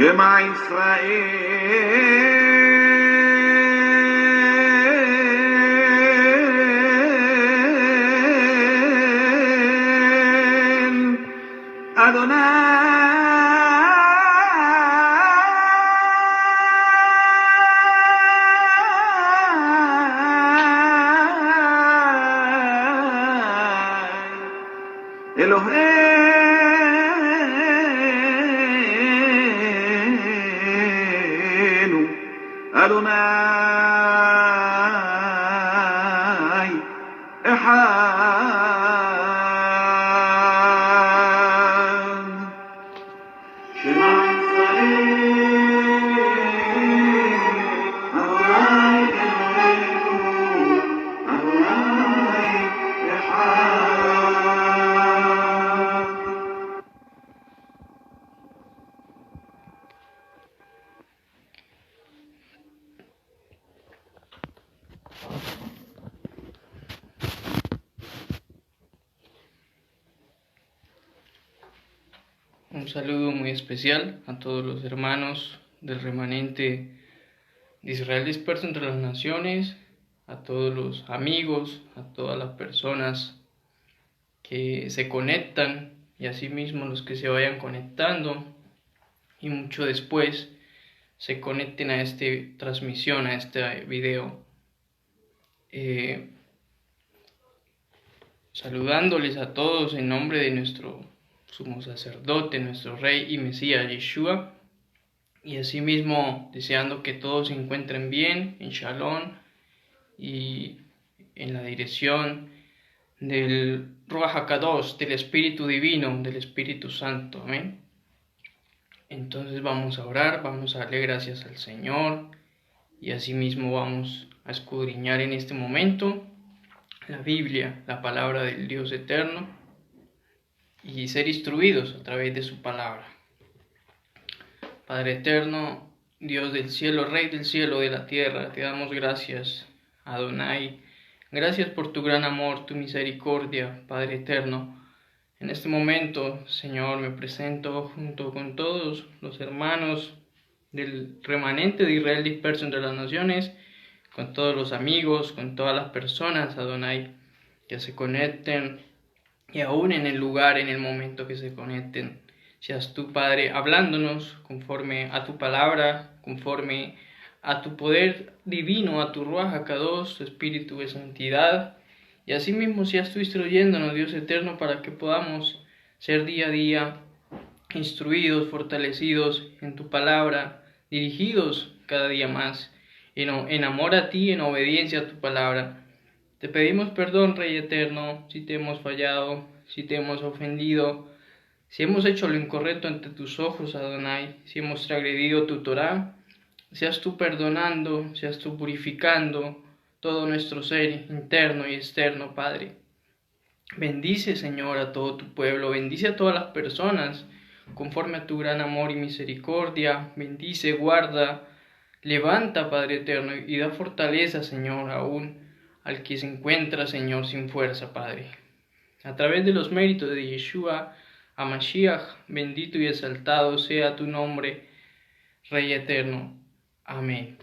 שמע ישראל, אדוני אלוהינו, אדוני אחד. שמע Un saludo muy especial a todos los hermanos del remanente de Israel disperso entre las naciones, a todos los amigos, a todas las personas que se conectan y asimismo los que se vayan conectando y mucho después se conecten a esta transmisión, a este video. Saludándoles a todos en nombre de nuestro sumo sacerdote, nuestro rey y Mesías Yeshua, y asimismo deseando que todos se encuentren bien, en Shalom y en la dirección del Ruach HaKadosh, del Espíritu Divino, del Espíritu Santo. Amén. Entonces vamos a orar, vamos a darle gracias al Señor y asimismo vamos a escudriñar en este momento la Biblia, la palabra del Dios eterno, y ser instruidos a través de su palabra. Padre eterno, Dios del cielo, Rey del cielo, de la tierra, te damos gracias, Adonai. Gracias por tu gran amor, tu misericordia, Padre eterno. En este momento, Señor, me presento junto con todos los hermanos del remanente de Israel disperso entre las naciones, con todos los amigos, con todas las personas, Adonai, que se conecten, y aún en el lugar, en el momento que se conecten, seas tú, Padre, hablándonos conforme a tu palabra, conforme a tu poder divino, a tu Ruach HaKadosh, tu Espíritu de santidad, y asimismo seas tú instruyéndonos, Dios eterno, para que podamos ser día a día instruidos, fortalecidos en tu palabra, dirigidos cada día más en amor a ti, en obediencia a tu palabra. Te pedimos perdón, Rey eterno, si te hemos fallado, si te hemos ofendido, si hemos hecho lo incorrecto ante tus ojos, Adonai, si hemos transgredido tu Torah. Seas tú perdonando, seas tú purificando todo nuestro ser interno y externo, Padre. Bendice, Señor, a todo tu pueblo, bendice a todas las personas conforme a tu gran amor y misericordia. Bendice, guarda, levanta, Padre eterno, y da fortaleza, Señor, aún al que se encuentra, Señor, sin fuerza, Padre. A través de los méritos de Yeshua HaMashiach, bendito y exaltado sea tu nombre, Rey eterno. Amén.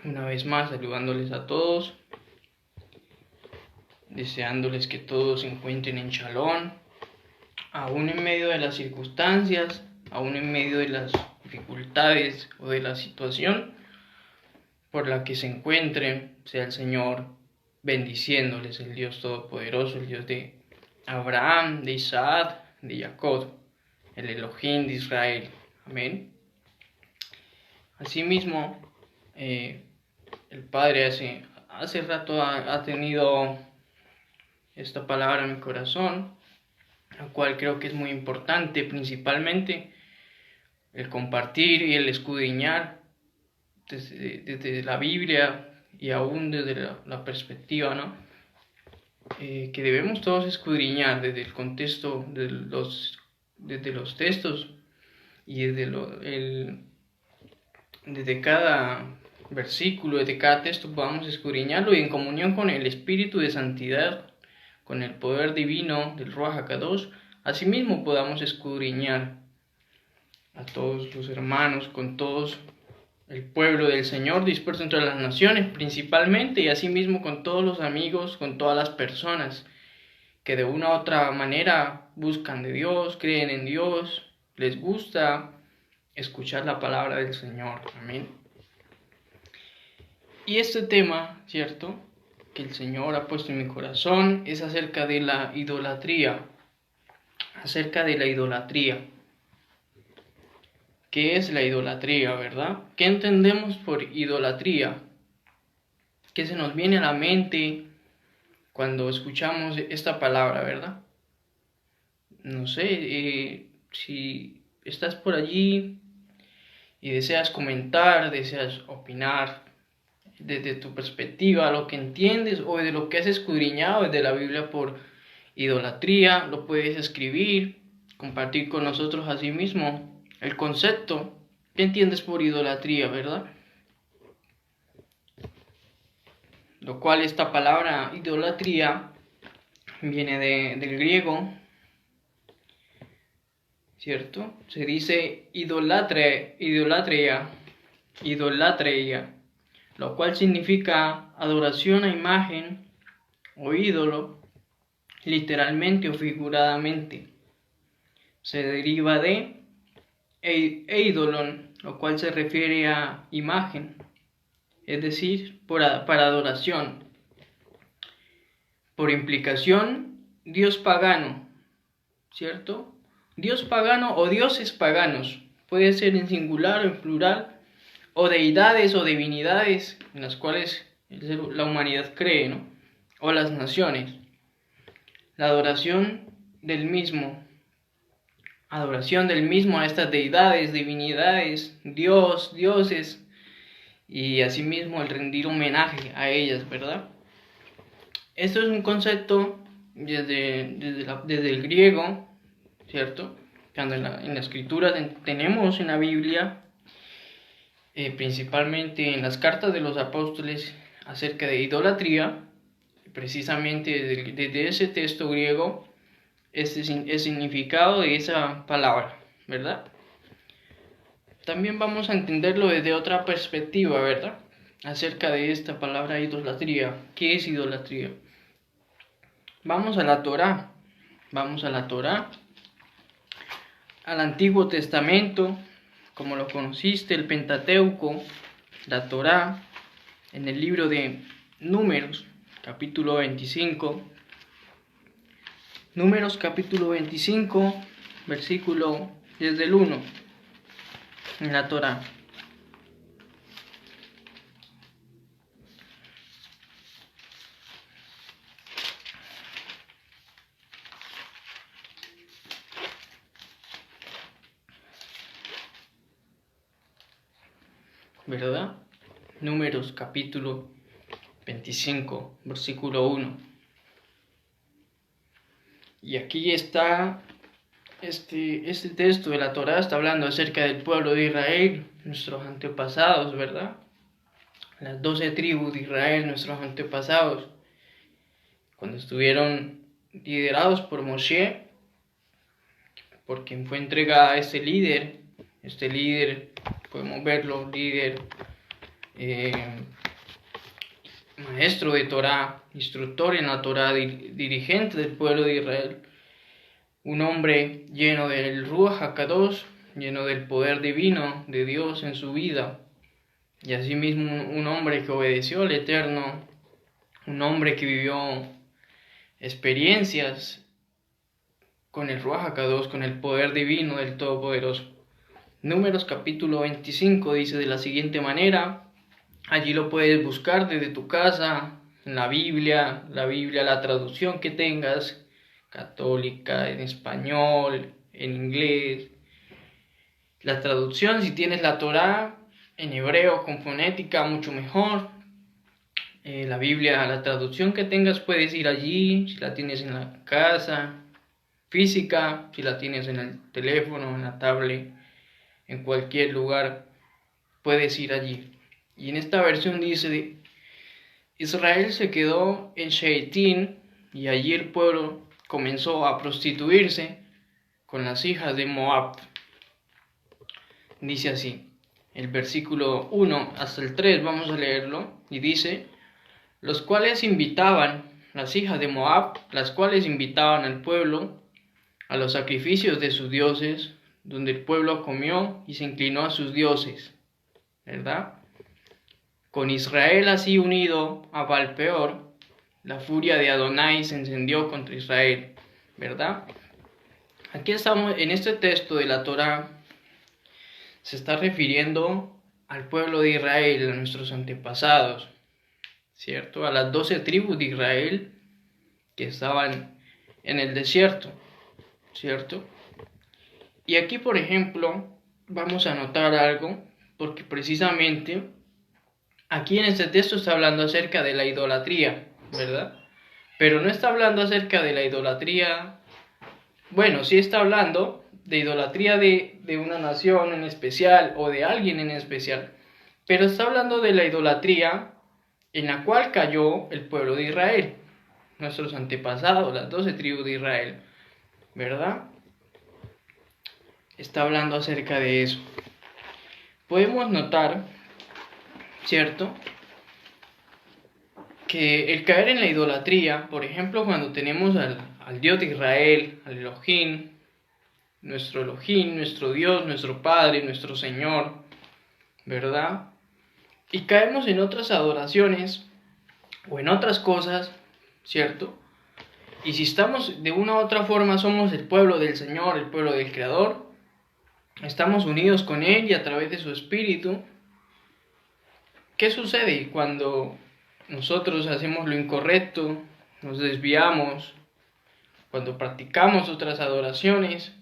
Una vez más, saludándoles a todos, deseándoles que todos se encuentren en Shalom, aún en medio de las circunstancias, aún en medio de las dificultades o de la situación por la que se encuentren, sea el Señor bendiciéndoles, el Dios Todopoderoso, el Dios de Abraham, de Isaac, de Jacob, el Elohim de Israel. Amén. Asimismo, el Padre hace rato ha tenido esta palabra en mi corazón, la cual creo que es muy importante, principalmente el compartir y el escudriñar desde la Biblia y aún desde la perspectiva, ¿no? Que debemos todos escudriñar desde el contexto desde los textos y desde cada versículo, desde cada texto podamos escudriñarlo y en comunión con el Espíritu de santidad, con el poder divino del Ruach HaKadosh, asimismo podamos escudriñar a todos los hermanos, con todos el pueblo del Señor disperso entre las naciones principalmente, y asimismo con todos los amigos, con todas las personas que de una u otra manera buscan de Dios, creen en Dios, les gusta escuchar la palabra del Señor. Amén. Y este tema, ¿cierto?, que el Señor ha puesto en mi corazón es acerca de la idolatría. Acerca de la idolatría. ¿Qué es la idolatría, verdad? ¿Qué entendemos por idolatría? ¿Qué se nos viene a la mente cuando escuchamos esta palabra, verdad? No sé, si estás por allí y deseas comentar, deseas opinar desde tu perspectiva, lo que entiendes o de lo que has escudriñado desde la Biblia por idolatría, lo puedes escribir, compartir con nosotros asimismo el concepto. ¿Qué entiendes por idolatría, verdad? Lo cual esta palabra idolatría viene del griego, ¿cierto? Se dice idolatría, lo cual significa adoración a imagen o ídolo, literalmente o figuradamente. Se deriva de eidolon, lo cual se refiere a imagen, es decir, para adoración. Por implicación, Dios pagano, ¿cierto? Dios pagano o dioses paganos, puede ser en singular o en plural, o deidades o divinidades en las cuales la humanidad cree, ¿no? O las naciones. La adoración del mismo a estas deidades, divinidades, dioses, y asimismo el rendir homenaje a ellas, ¿verdad? Esto es un concepto desde el griego, ¿cierto? Cuando en la escritura tenemos en la Biblia, principalmente en las cartas de los apóstoles acerca de idolatría, precisamente desde ese texto griego, este es el significado de esa palabra, ¿verdad? También vamos a entenderlo desde otra perspectiva, ¿verdad? Acerca de esta palabra idolatría. ¿Qué es idolatría? Vamos a la Torá, al Antiguo Testamento, como lo conociste, el Pentateuco, la Torá, en el libro de Números, capítulo 25. Números capítulo 25, versículo desde el 1, en la Torá. ¿Verdad? Números capítulo 25, versículo 1. Y aquí está este texto de la Torá, está hablando acerca del pueblo de Israel, nuestros antepasados, ¿verdad? Las 12 tribus de Israel, nuestros antepasados, cuando estuvieron liderados por Moshe, por quien fue entregada este líder, podemos verlo, líder, maestro de Torá, instructor en la Torá, dirigente del pueblo de Israel, un hombre lleno del Ruach HaKadosh, lleno del poder divino de Dios en su vida, y asimismo un hombre que obedeció al Eterno, un hombre que vivió experiencias con el Ruach HaKadosh, con el poder divino del Todopoderoso. Números capítulo 25 dice de la siguiente manera, allí lo puedes buscar desde tu casa, en la Biblia, la traducción que tengas, católica, en español, en inglés. La traducción, si tienes la Torá en hebreo con fonética, mucho mejor. La Biblia, la traducción que tengas, puedes ir allí, si la tienes en la casa, física, si la tienes en el teléfono, en la tablet, en cualquier lugar, puedes ir allí. Y en esta versión dice, Israel se quedó en Sheitín, y allí el pueblo comenzó a prostituirse con las hijas de Moab. dice así, el versículo 1 hasta el 3, vamos a leerlo, y dice, los cuales invitaban, las hijas de Moab, las cuales invitaban al pueblo a los sacrificios de sus dioses, donde el pueblo comió y se inclinó a sus dioses, ¿verdad? Con Israel así unido a Baal-peor, la furia de Adonai se encendió contra Israel, ¿verdad? Aquí estamos, en este texto de la Torá, se está refiriendo al pueblo de Israel, a nuestros antepasados, ¿cierto? A las 12 tribus de Israel que estaban en el desierto, ¿cierto? Y aquí, por ejemplo, vamos a notar algo, porque precisamente aquí en este texto está hablando acerca de la idolatría, ¿verdad? Pero no está hablando acerca de la idolatría, bueno, sí está hablando de idolatría de una nación en especial o de alguien en especial, pero está hablando de la idolatría en la cual cayó el pueblo de Israel, nuestros antepasados, las 12 tribus de Israel, ¿verdad? Está hablando acerca de eso. Podemos notar, ¿cierto?, que el caer en la idolatría, por ejemplo, cuando tenemos al Dios de Israel, al Elohim, nuestro Dios, nuestro Padre, nuestro Señor, ¿verdad? Y caemos en otras adoraciones o en otras cosas, ¿cierto? Y si estamos de una u otra forma, somos el pueblo del Señor, el pueblo del Creador, estamos unidos con Él y a través de su Espíritu. ¿Qué sucede cuando nosotros hacemos lo incorrecto, nos desviamos, cuando practicamos otras adoraciones,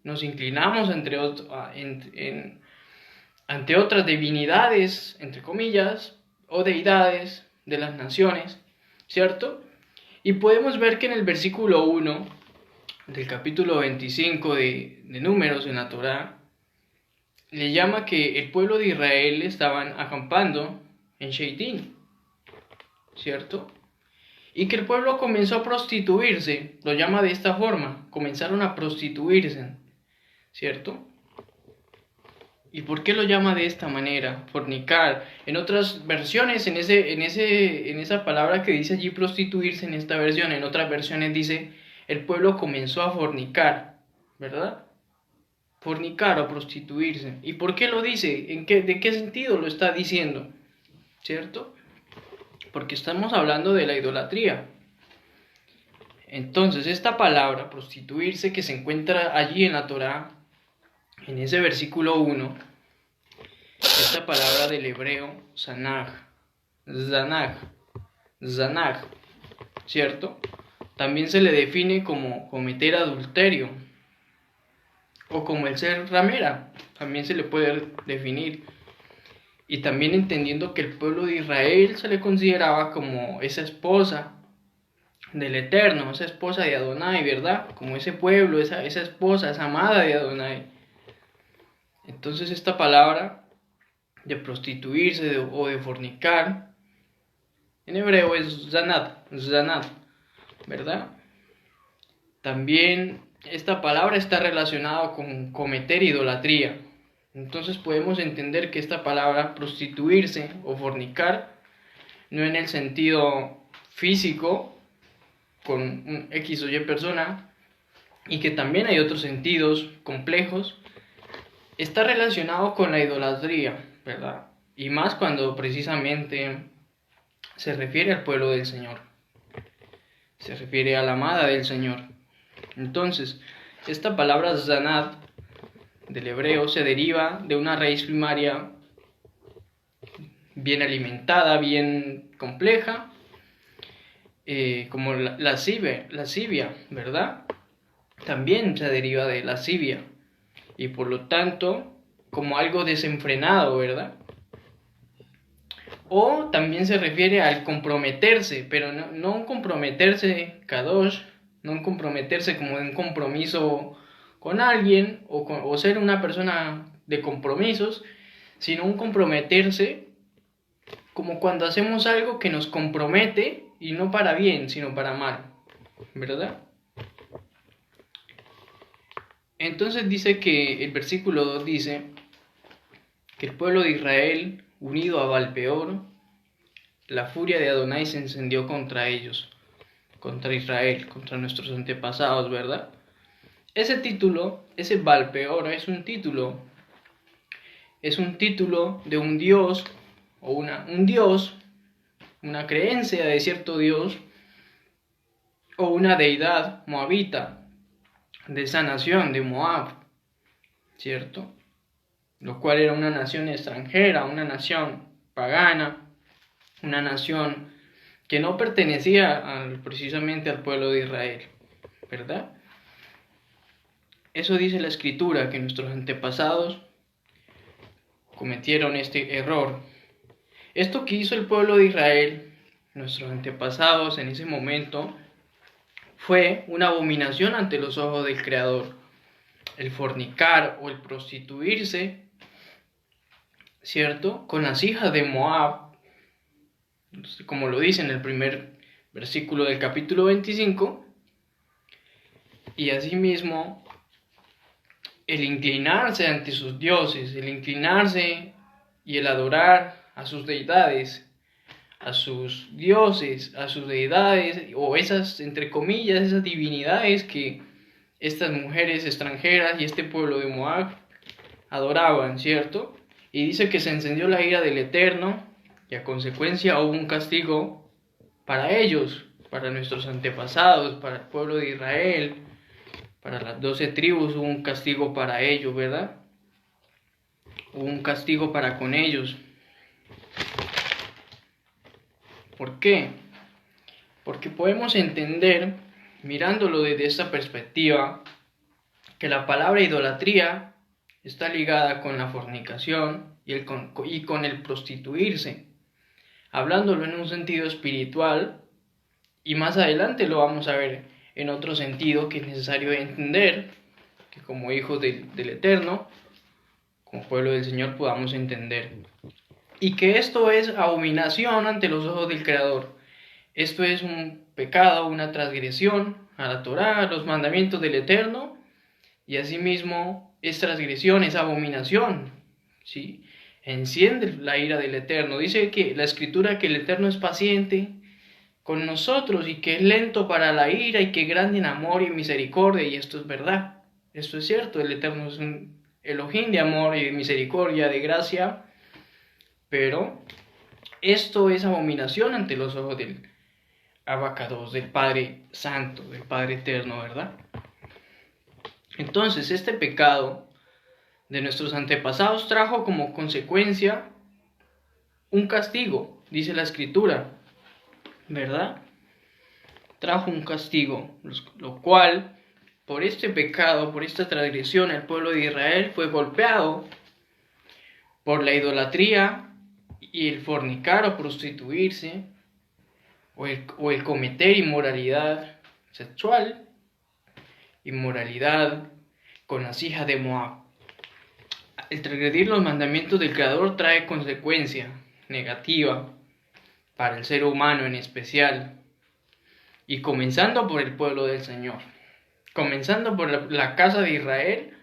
nos inclinamos ante otras divinidades, entre comillas, o deidades de las naciones, ¿cierto? Y podemos ver que en el versículo 1 del capítulo 25 de Números en la Torá, le llama que el pueblo de Israel estaban acampando en Sheitim, ¿cierto? Y que el pueblo comenzó a prostituirse, lo llama de esta forma, comenzaron a prostituirse, ¿cierto? ¿Y por qué lo llama de esta manera? Fornicar. En otras versiones, en esa palabra que dice allí prostituirse, en esta versión, en otras versiones dice, el pueblo comenzó a fornicar, ¿verdad? Fornicar o prostituirse. ¿Y por qué lo dice? ¿De qué sentido lo está diciendo? ¿Cierto? Porque estamos hablando de la idolatría. Entonces, esta palabra, prostituirse, que se encuentra allí en la Torá, en ese versículo 1, esta palabra del hebreo, zanaj, ¿cierto? También se le define como cometer adulterio, o como el ser ramera, también se le puede definir. Y también entendiendo que el pueblo de Israel se le consideraba como esa esposa del Eterno, esa esposa de Adonai, ¿verdad? Como ese pueblo, esa esposa, esa amada de Adonai. Entonces esta palabra de prostituirse o de fornicar, en hebreo es zanat, ¿verdad? También esta palabra está relacionada con cometer idolatría. Entonces podemos entender que esta palabra prostituirse o fornicar no en el sentido físico con un X o Y persona, y que también hay otros sentidos complejos, está relacionado con la idolatría, ¿verdad? Y más cuando precisamente se refiere al pueblo del Señor, se refiere a la amada del Señor. Entonces, esta palabra zanat del hebreo se deriva de una raíz primaria bien alimentada, bien compleja, como la lascivia, ¿verdad? También se deriva de lascivia, y por lo tanto como algo desenfrenado, ¿verdad? O también se refiere al comprometerse, pero no un comprometerse kadosh, no un comprometerse como un compromiso con alguien o ser una persona de compromisos, sino un comprometerse como cuando hacemos algo que nos compromete y no para bien, sino para mal, ¿verdad? Entonces dice que el versículo 2 dice que el pueblo de Israel, unido a Baal-peor, la furia de Adonai se encendió contra ellos, contra Israel, contra nuestros antepasados, ¿verdad? Ese título, ese Baal-peor, es un título de un dios, o un dios, una creencia de cierto dios, o una deidad moabita, de esa nación, de Moab, ¿cierto? Lo cual era una nación extranjera, una nación pagana, una nación que no pertenecía precisamente al pueblo de Israel, ¿verdad? Eso dice la Escritura, que nuestros antepasados cometieron este error. Esto que hizo el pueblo de Israel, nuestros antepasados en ese momento, fue una abominación ante los ojos del Creador. El fornicar o el prostituirse, ¿cierto?, con las hijas de Moab, como lo dice en el primer versículo del capítulo 25, y asimismo el inclinarse ante sus dioses, el inclinarse y el adorar a sus deidades, a sus dioses, a sus deidades, o esas, entre comillas, esas divinidades que estas mujeres extranjeras y este pueblo de Moab adoraban, ¿cierto? Y dice que se encendió la ira del Eterno y a consecuencia hubo un castigo para ellos, para nuestros antepasados, para el pueblo de Israel, para las 12 tribus hubo un castigo para ellos, ¿verdad? Hubo un castigo para con ellos. ¿Por qué? Porque podemos entender, mirándolo desde esta perspectiva, que la palabra idolatría está ligada con la fornicación y con el prostituirse, hablándolo en un sentido espiritual, y más adelante lo vamos a ver en otro sentido que es necesario entender, que como hijos del Eterno, como pueblo del Señor, podamos entender. Y que esto es abominación ante los ojos del Creador. Esto es un pecado, una transgresión a la Torá, a los mandamientos del Eterno, y asimismo es transgresión, es abominación, ¿sí? Enciende la ira del Eterno. Dice que la Escritura que el Eterno es paciente con nosotros y que es lento para la ira y que grande en amor y misericordia, y esto es verdad, esto es cierto. El Eterno es un Elohim de amor y de misericordia, de gracia, pero esto es abominación ante los ojos del Abacados, del Padre Santo, del Padre Eterno, ¿verdad? Entonces, este pecado de nuestros antepasados trajo como consecuencia un castigo, dice la Escritura, ¿verdad? Trajo un castigo, lo cual, por este pecado, por esta transgresión, el pueblo de Israel fue golpeado por la idolatría y el fornicar o prostituirse, o el cometer inmoralidad sexual, inmoralidad con las hijas de Moab. El transgredir los mandamientos del Creador trae consecuencia negativa para el ser humano en especial, y comenzando por el pueblo del Señor, comenzando por la casa de Israel.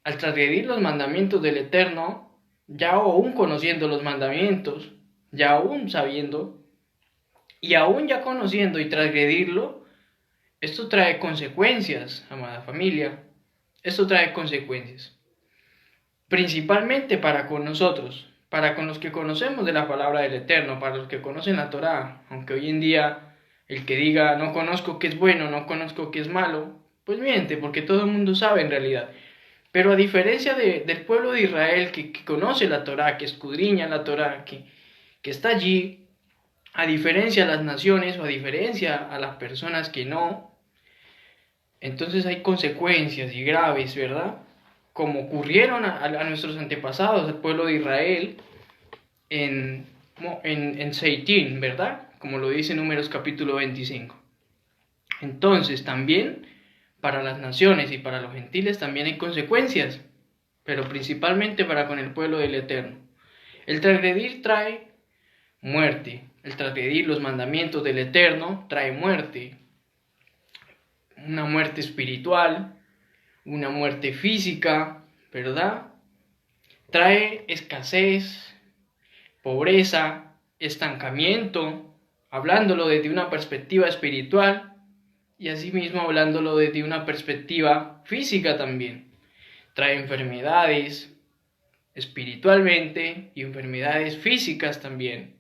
Al transgredir los mandamientos del Eterno, ya aún conociendo los mandamientos, ya aún sabiendo, y aún ya conociendo y transgredirlo, esto trae consecuencias, amada familia. Esto trae consecuencias, principalmente para con nosotros, para con los que conocemos de la palabra del Eterno, para los que conocen la Torá. Aunque hoy en día el que diga no conozco qué es bueno, no conozco qué es malo, pues miente, porque todo el mundo sabe en realidad. Pero a diferencia del pueblo de Israel que conoce la Torá, que escudriña la Torá, que está allí, a diferencia de las naciones o a diferencia a las personas que no, entonces hay consecuencias y graves, ¿verdad? Como ocurrieron a nuestros antepasados, al pueblo de Israel, en Seitín, ¿verdad? Como lo dice Números capítulo 25. Entonces también para las naciones y para los gentiles también hay consecuencias, pero principalmente para con el pueblo del Eterno. El transgredir trae muerte, el transgredir los mandamientos del Eterno trae muerte, una muerte espiritual, una muerte física, ¿verdad? trae escasez, pobreza, estancamiento, hablándolo desde una perspectiva espiritual y asimismo hablándolo desde una perspectiva física también. Trae enfermedades espiritualmente y enfermedades físicas también.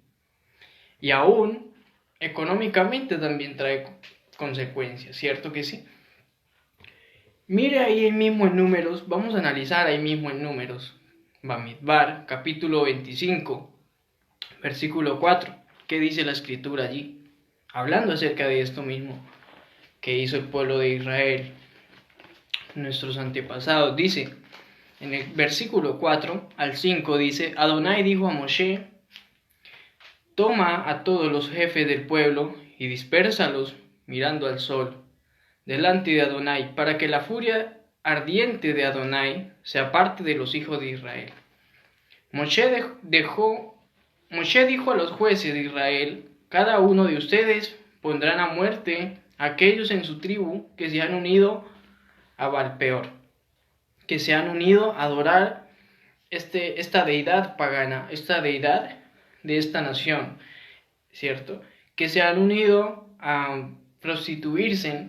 Y aún económicamente también trae consecuencias, ¿cierto que sí? Mire ahí mismo en Números, vamos a analizar ahí mismo en Números, Bamidbar, capítulo 25, versículo 4. ¿Qué dice la escritura allí? Hablando acerca de esto mismo que hizo el pueblo de Israel, nuestros antepasados. Dice, en el versículo 4 al 5 dice, Adonai dijo a Moshe, toma a todos los jefes del pueblo y dispérsalos mirando al sol delante de Adonai, para que la furia ardiente de Adonai se aparte de los hijos de Israel. Moshe dijo a los jueces de Israel, cada uno de ustedes pondrán a muerte a aquellos en su tribu que se han unido a Baal-peor, que se han unido a adorar esta deidad pagana, esta deidad de esta nación, ¿cierto? Que se han unido a prostituirse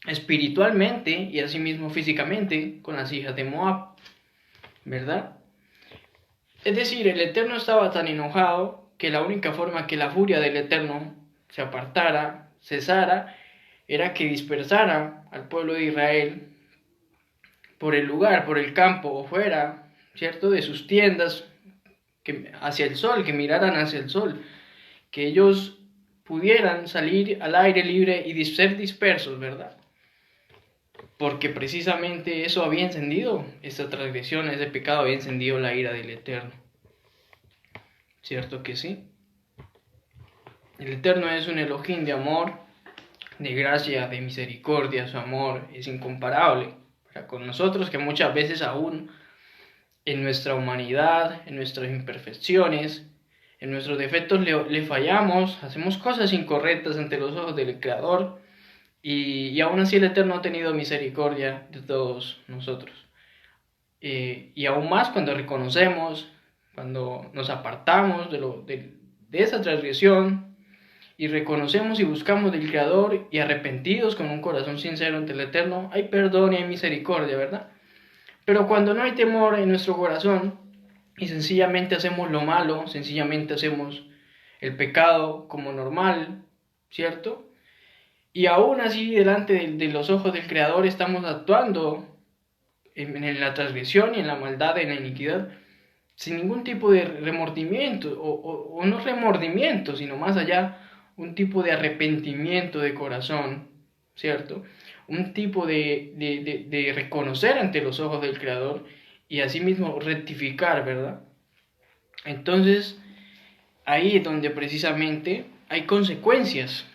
espiritualmente y asimismo físicamente con las hijas de Moab, ¿verdad? Es decir, el Eterno estaba tan enojado que la única forma que la furia del Eterno se apartara, cesara, era que dispersara al pueblo de Israel por el lugar, por el campo o fuera, ¿cierto? De sus tiendas hacia el sol, que miraran hacia el sol, que ellos pudieran salir al aire libre y ser dispersos, ¿verdad? Porque precisamente eso había encendido, esta transgresión, ese pecado había encendido la ira del Eterno. ¿Cierto que sí? El Eterno es un Elohim de amor, de gracia, de misericordia. Su amor es incomparable para con nosotros, que muchas veces aún en nuestra humanidad, en nuestras imperfecciones, en nuestros defectos le fallamos, hacemos cosas incorrectas ante los ojos del Creador, y aún así el Eterno ha tenido misericordia de todos nosotros. Y aún más cuando reconocemos, cuando nos apartamos de esa transgresión y reconocemos y buscamos del Creador y arrepentidos con un corazón sincero ante el Eterno, hay perdón y hay misericordia, ¿verdad? Pero cuando no hay temor en nuestro corazón y sencillamente hacemos lo malo, sencillamente hacemos el pecado como normal, ¿cierto? Y aún así delante de los ojos del Creador estamos actuando en la transgresión y en la maldad, en la iniquidad, sin ningún tipo de remordimiento, o no remordimiento, sino más allá, un tipo de arrepentimiento de corazón, ¿cierto? Un tipo de reconocer ante los ojos del Creador y asimismo rectificar, ¿verdad? Entonces, ahí es donde precisamente hay consecuencias.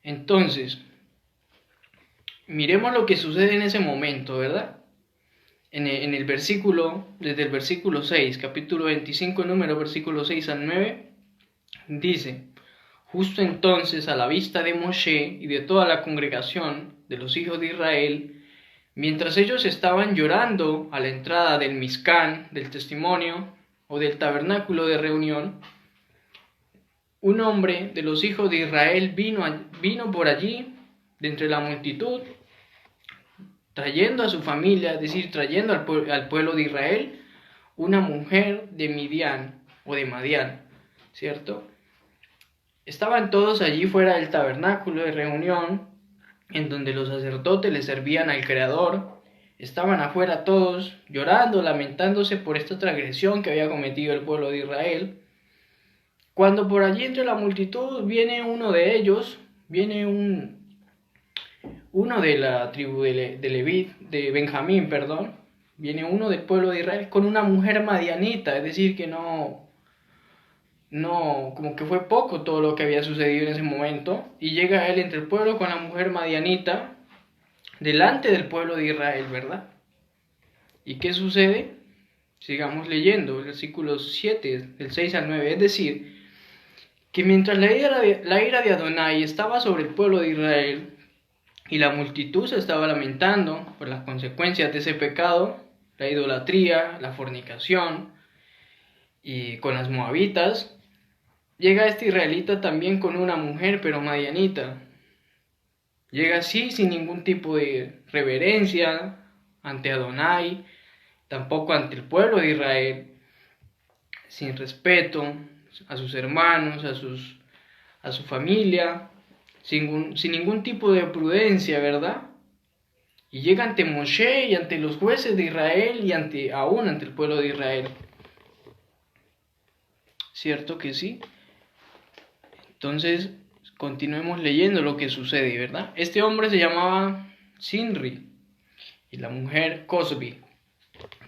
Entonces, miremos lo que sucede en ese momento, ¿verdad? En el versículo, desde el versículo 6, capítulo 25, número versículo 6 al 9, dice, justo entonces a la vista de Moshe y de toda la congregación de los hijos de Israel, mientras ellos estaban llorando a la entrada del Mizcán, del testimonio o del tabernáculo de reunión, un hombre de los hijos de Israel vino por allí, de entre la multitud, trayendo a su familia, es decir, trayendo al pueblo de Israel, una mujer de Midian o de Madián, ¿cierto? Estaban todos allí fuera del tabernáculo de reunión, en donde los sacerdotes le servían al Creador. Estaban afuera todos llorando, lamentándose por esta transgresión que había cometido el pueblo de Israel. Cuando por allí entre la multitud viene uno de ellos, viene uno de la tribu de Benjamín, viene uno del pueblo de Israel con una mujer madianita, es decir, que no, como que fue poco todo lo que había sucedido en ese momento, y llega él entre el pueblo con la mujer madianita, delante del pueblo de Israel, ¿verdad? ¿Y qué sucede? Sigamos leyendo, el versículo 7, del 6 al 9, es decir, que mientras la ira de Adonai estaba sobre el pueblo de Israel, y la multitud se estaba lamentando por las consecuencias de ese pecado, la idolatría, la fornicación, y con las moabitas. Llega este israelita también con una mujer, pero madianita. Llega así sin ningún tipo de reverencia ante Adonai, tampoco ante el pueblo de Israel, sin respeto a sus hermanos, a su familia, sin ningún tipo de prudencia, ¿verdad? Y llega ante Moshe y ante los jueces de Israel y aún ante el pueblo de Israel. ¿Cierto que sí? Entonces, continuemos leyendo lo que sucede, ¿verdad? Este hombre se llamaba Sinri y la mujer Cosbi.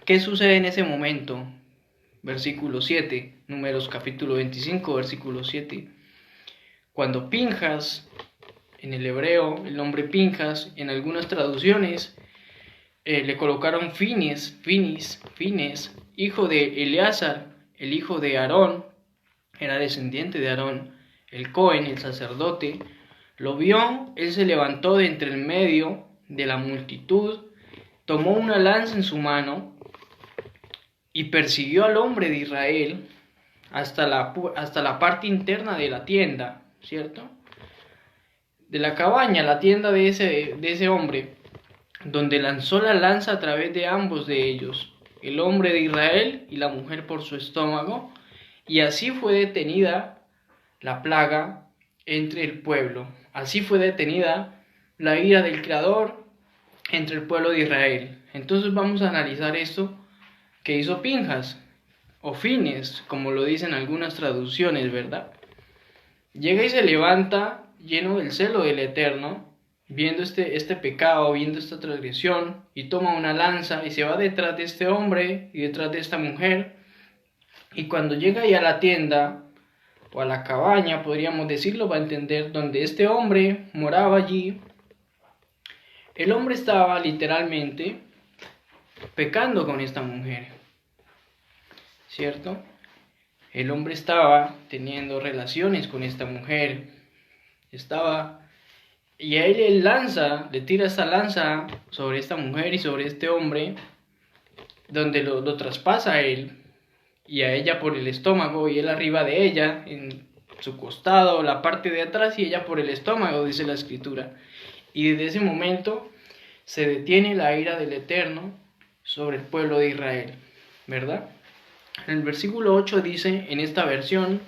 ¿Qué sucede en ese momento? Versículo 7, Números capítulo 25, versículo 7. Cuando Pinjas, en el hebreo, el nombre Pinjas, en algunas traducciones, le colocaron Fines, hijo de Eleazar, el hijo de Aarón, era descendiente de Aarón, el Cohen, el sacerdote, lo vio, él se levantó de entre el medio de la multitud, tomó una lanza en su mano y persiguió al hombre de Israel hasta la parte interna de la tienda, ¿cierto? De la cabaña, la tienda de ese hombre, donde lanzó la lanza a través de ambos de ellos, el hombre de Israel y la mujer por su estómago, y así fue detenida la plaga entre el pueblo. Así fue detenida la ira del Creador entre el pueblo de Israel. Entonces vamos a analizar esto que hizo Pinjas, o Fines, como lo dicen algunas traducciones, ¿verdad? Llega y se levanta lleno del celo del Eterno, viendo este pecado, viendo esta transgresión, y toma una lanza y se va detrás de este hombre y detrás de esta mujer. Y cuando llega ya a la tienda, o a la cabaña, podríamos decirlo, va a entender, donde este hombre moraba allí, el hombre estaba literalmente pecando con esta mujer, ¿cierto? El hombre estaba teniendo relaciones con esta mujer, y a él le tira esta lanza sobre esta mujer y sobre este hombre, donde lo traspasa a él, y a ella por el estómago, y él arriba de ella, en su costado, la parte de atrás, y ella por el estómago, dice la escritura. Y desde ese momento se detiene la ira del Eterno sobre el pueblo de Israel, ¿verdad? En el versículo 8 dice, en esta versión,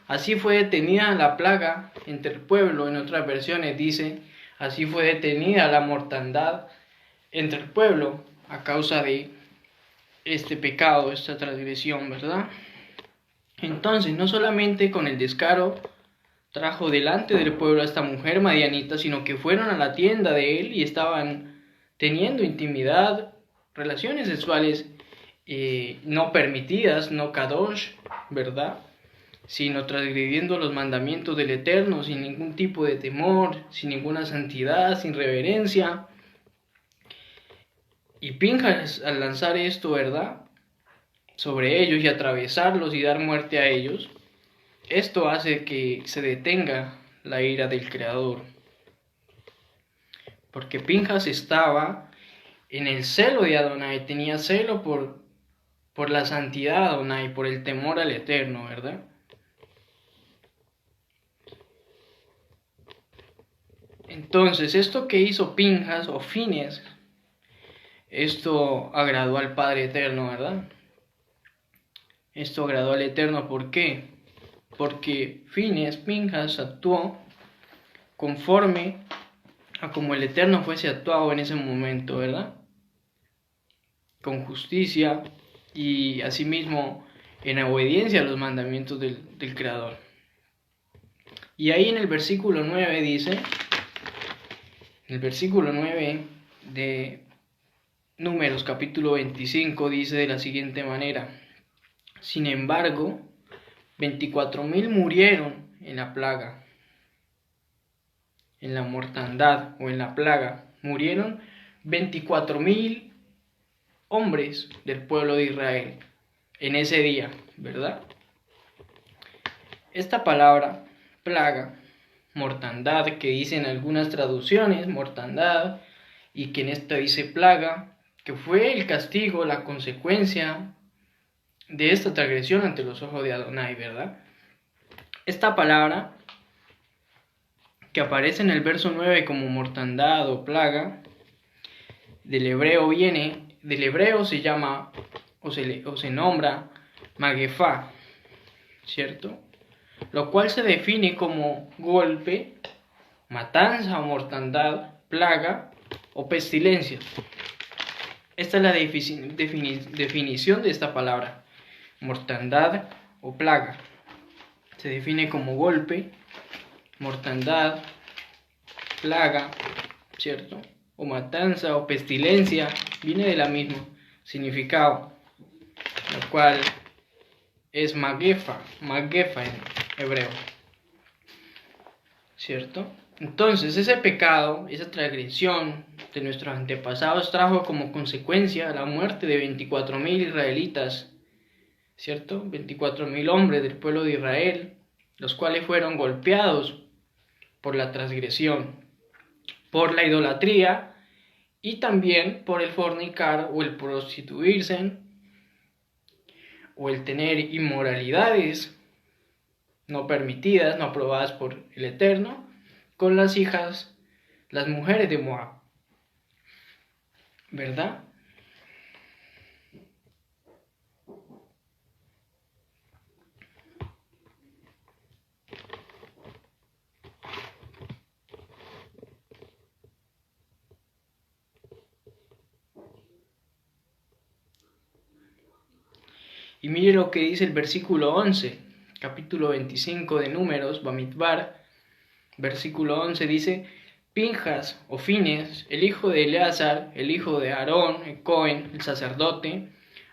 así fue detenida la plaga entre el pueblo. En otras versiones dice, así fue detenida la mortandad entre el pueblo a causa de este pecado, esta transgresión, ¿verdad? Entonces, no solamente con el descaro trajo delante del pueblo a esta mujer madianita, sino que fueron a la tienda de él y estaban teniendo intimidad, relaciones sexuales no permitidas, no kadosh, ¿verdad? Sino transgrediendo los mandamientos del Eterno, sin ningún tipo de temor, sin ninguna santidad, sin reverencia. Y Pinjas, al lanzar esto, ¿verdad?, sobre ellos y atravesarlos y dar muerte a ellos, esto hace que se detenga la ira del Creador. Porque Pinjas estaba en el celo de Adonai, tenía celo por la santidad de Adonai, por el temor al Eterno, ¿verdad? Entonces, esto que hizo Pinjas o Fines, esto agradó al Padre Eterno, ¿verdad? Esto agradó al Eterno, ¿por qué? Porque Pinjas actuó conforme a como el Eterno fuese actuado en ese momento, ¿verdad? Con justicia y asimismo en obediencia a los mandamientos del Creador. Y ahí en el versículo 9 dice, en el versículo 9 de Números capítulo 25 dice de la siguiente manera, sin embargo, 24,000 murieron en la plaga, en la mortandad o en la plaga. Murieron 24,000 hombres del pueblo de Israel en ese día, ¿verdad? Esta palabra, plaga, mortandad, que dicen algunas traducciones, mortandad, y que en esta dice plaga, que fue el castigo, la consecuencia de esta transgresión ante los ojos de Adonai, ¿verdad? Esta palabra, que aparece en el verso 9 como mortandad o plaga, del hebreo se llama o se nombra magefá, ¿cierto? Lo cual se define como golpe, matanza o mortandad, plaga o pestilencia. Esta es la definición de esta palabra, mortandad o plaga. Se define como golpe, mortandad, plaga, ¿cierto? O matanza o pestilencia, viene de la misma significado, lo cual es magefa en hebreo, ¿cierto? Entonces ese pecado, esa transgresión de nuestros antepasados trajo como consecuencia la muerte de 24,000 israelitas, ¿cierto? 24,000 hombres del pueblo de Israel, los cuales fueron golpeados por la transgresión, por la idolatría y también por el fornicar o el prostituirse o el tener inmoralidades no permitidas, no aprobadas por el Eterno, con las mujeres de Moab, ¿verdad? Y mire lo que dice el versículo 11, capítulo 25 de Números, Bamidbar, versículo 11 dice: Pinjas o Fines, el hijo de Eleazar, el hijo de Aarón, el Cohen, el sacerdote,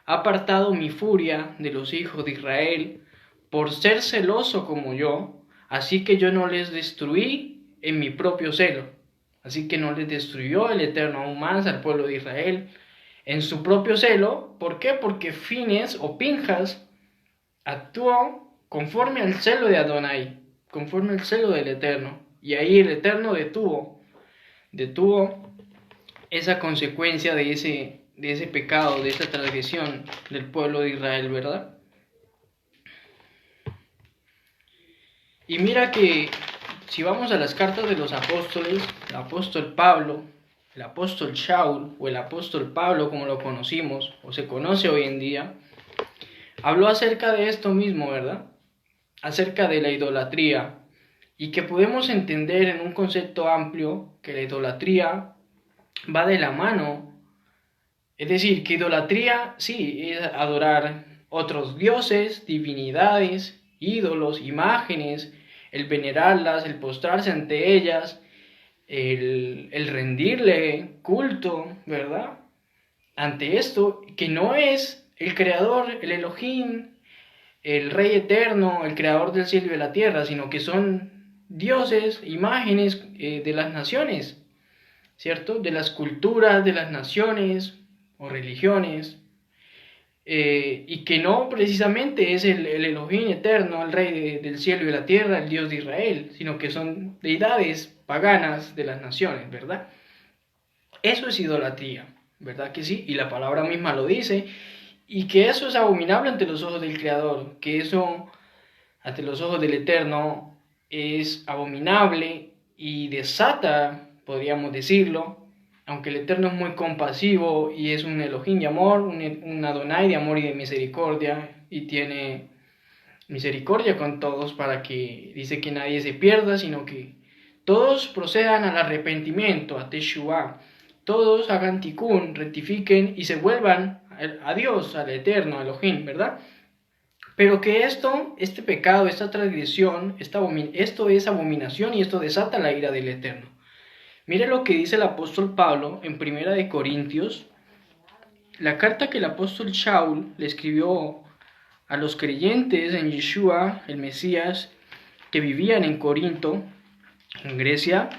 ha apartado mi furia de los hijos de Israel por ser celoso como yo, así que yo no les destruí en mi propio celo. Así que no les destruyó el Eterno aún más al pueblo de Israel en su propio celo. ¿Por qué? Porque Fines o Pinjas actuó conforme al celo de Adonai, conforme al celo del Eterno. Y ahí el Eterno detuvo esa consecuencia de ese pecado, de esa transgresión del pueblo de Israel, ¿verdad? Y mira que si vamos a las cartas de los apóstoles, el apóstol Pablo, el apóstol Shaul o el apóstol Pablo como lo conocimos o se conoce hoy en día, habló acerca de esto mismo, ¿verdad? Acerca de la idolatría, y que podemos entender en un concepto amplio que la idolatría va de la mano. Es decir, que idolatría sí es adorar otros dioses, divinidades, ídolos, imágenes, el venerarlas, el postrarse ante ellas, el rendirle culto, ¿verdad? Ante esto, que no es el creador, el Elohim, el Rey eterno, el creador del cielo y de la tierra, sino que son dioses, imágenes de las naciones, ¿cierto? De las culturas de las naciones o religiones, y que no precisamente es el Elohim eterno, el Rey del cielo y de la tierra, el Dios de Israel, sino que son deidades paganas de las naciones, ¿verdad? Eso es idolatría, ¿verdad que sí? Y la palabra misma lo dice, y que eso es abominable ante los ojos del Creador, que eso ante los ojos del Eterno es abominable y desata, podríamos decirlo, aunque el Eterno es muy compasivo y es un Elohim de amor, un Adonai de amor y de misericordia, y tiene misericordia con todos para que dice que nadie se pierda, sino que todos procedan al arrepentimiento, a Teshuvah, todos hagan tikkun, rectifiquen y se vuelvan a Dios, al Eterno, a Elohim, ¿verdad? Pero que este pecado, esta transgresión, esto es abominación y esto desata la ira del Eterno. Mire lo que dice el apóstol Pablo en 1 Corintios, la carta que el apóstol Shaul le escribió a los creyentes en Yeshua, el Mesías, que vivían en Corinto, en Grecia.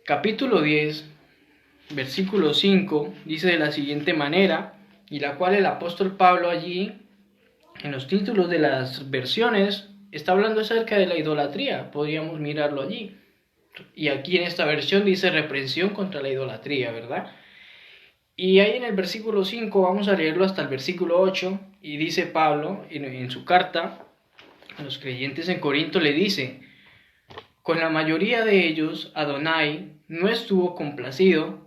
Capítulo 10, versículo 5, dice de la siguiente manera, y la cual el apóstol Pablo allí, en los títulos de las versiones, está hablando acerca de la idolatría, podríamos mirarlo allí. Y aquí en esta versión dice reprensión contra la idolatría, ¿verdad? Y ahí en el versículo 5 vamos a leerlo hasta el versículo 8 y dice Pablo en su carta a los creyentes en Corinto le dice: con la mayoría de ellos Adonai no estuvo complacido,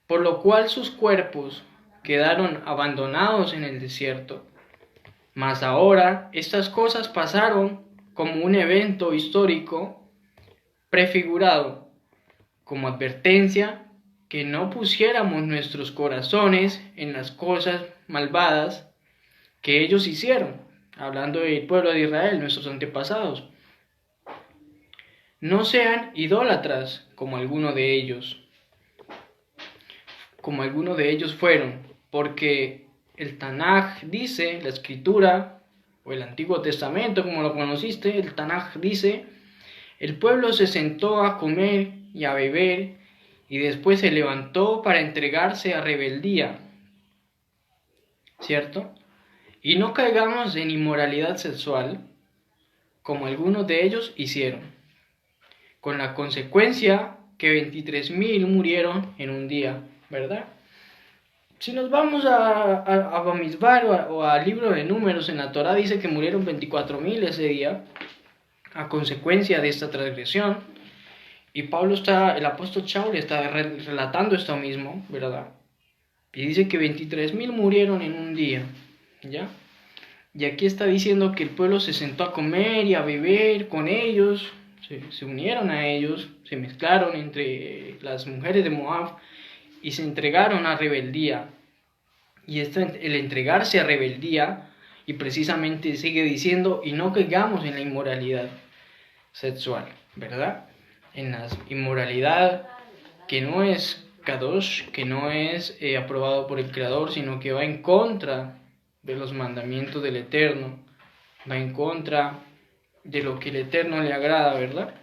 por lo cual sus cuerpos quedaron abandonados en el desierto. Mas ahora estas cosas pasaron como un evento histórico prefigurado, como advertencia que no pusiéramos nuestros corazones en las cosas malvadas que ellos hicieron, hablando del pueblo de Israel, nuestros antepasados. No sean idólatras como alguno de ellos fueron, porque el Tanaj dice, la escritura, o el Antiguo Testamento como lo conociste, el Tanaj dice: el pueblo se sentó a comer y a beber, y después se levantó para entregarse a rebeldía, ¿cierto? Y no caigamos en inmoralidad sexual, como algunos de ellos hicieron, con la consecuencia que 23,000 murieron en un día, ¿verdad? Si nos vamos a Bamidbar o al libro de Números, en la Torá dice que murieron 24,000 ese día a consecuencia de esta transgresión. Y el apóstol Shaul está relatando esto mismo, ¿verdad? Y dice que 23,000 murieron en un día, ¿ya? Y aquí está diciendo que el pueblo se sentó a comer y a beber con ellos, se unieron a ellos, se mezclaron entre las mujeres de Moab y se entregaron a rebeldía. Y el entregarse a rebeldía, y precisamente sigue diciendo, y no caigamos en la inmoralidad sexual, ¿verdad? En la inmoralidad que no es kadosh, que no es aprobado por el Creador, sino que va en contra de los mandamientos del Eterno, va en contra de lo que el Eterno le agrada, ¿verdad?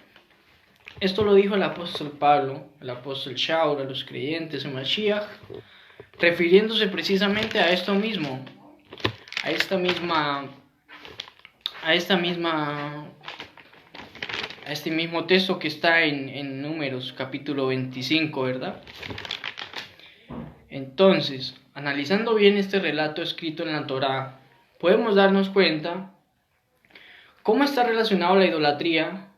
Esto lo dijo el apóstol Pablo, el apóstol Shaul, a los creyentes en Mashiach, refiriéndose precisamente a esto mismo, a este mismo texto que está en Números capítulo 25, ¿verdad? Entonces, analizando bien este relato escrito en la Torá, podemos darnos cuenta cómo está relacionado la idolatría,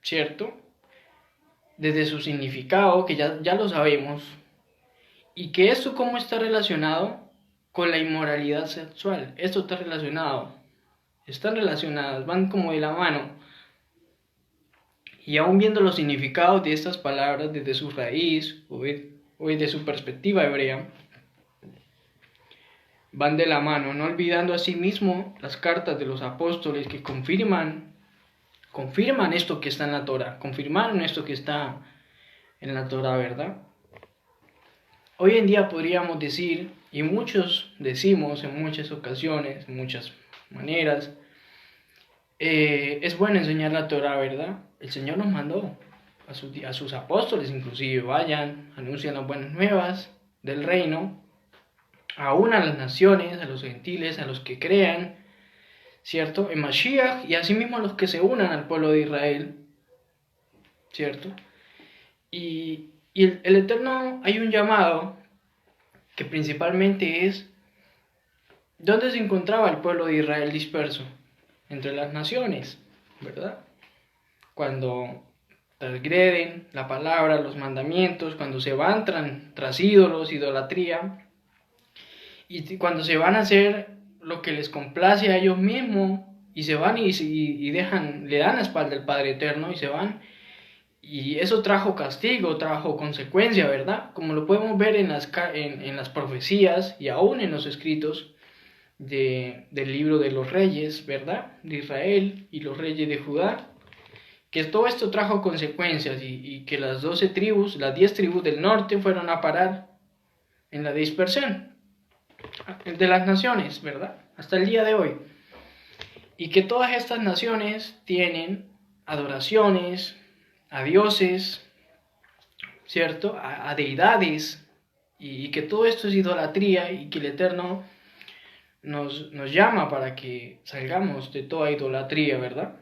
¿cierto? Desde su significado, que ya lo sabemos, y que esto cómo está relacionado con la inmoralidad sexual. Esto está relacionado, están relacionadas, van como de la mano. Y aún viendo los significados de estas palabras desde su raíz o desde su perspectiva hebrea, van de la mano, no olvidando asimismo las cartas de los apóstoles que confirman esto que está en la Torá, confirmaron esto que está en la Torá, ¿verdad? Hoy en día podríamos decir, y muchos decimos en muchas ocasiones, en muchas maneras, es bueno enseñar la Torá, ¿verdad? El Señor nos mandó a sus apóstoles, inclusive, vayan, anuncian las buenas nuevas del reino, aún a las naciones, a los gentiles, a los que crean, ¿cierto? En Mashiach, y asimismo a los que se unan al pueblo de Israel, ¿cierto? Y el Eterno, hay un llamado que principalmente es: ¿dónde se encontraba el pueblo de Israel disperso? Entre las naciones, ¿verdad? Cuando transgreden la palabra, los mandamientos, cuando se van tras ídolos, idolatría, y cuando se van a hacer lo que les complace a ellos mismos, y se van y le dan la espalda al Padre Eterno y se van. Y eso trajo castigo, trajo consecuencia, ¿verdad? Como lo podemos ver en las profecías y aún en los escritos del libro de los reyes, ¿verdad? De Israel y los reyes de Judá. Que todo esto trajo consecuencias y que las 12 tribus, las 10 tribus del norte fueron a parar en la dispersión de las naciones, ¿verdad? Hasta el día de hoy. Y que todas estas naciones tienen adoraciones a dioses, ¿cierto? A deidades, y que todo esto es idolatría, y que el Eterno nos llama para que salgamos de toda idolatría, ¿verdad?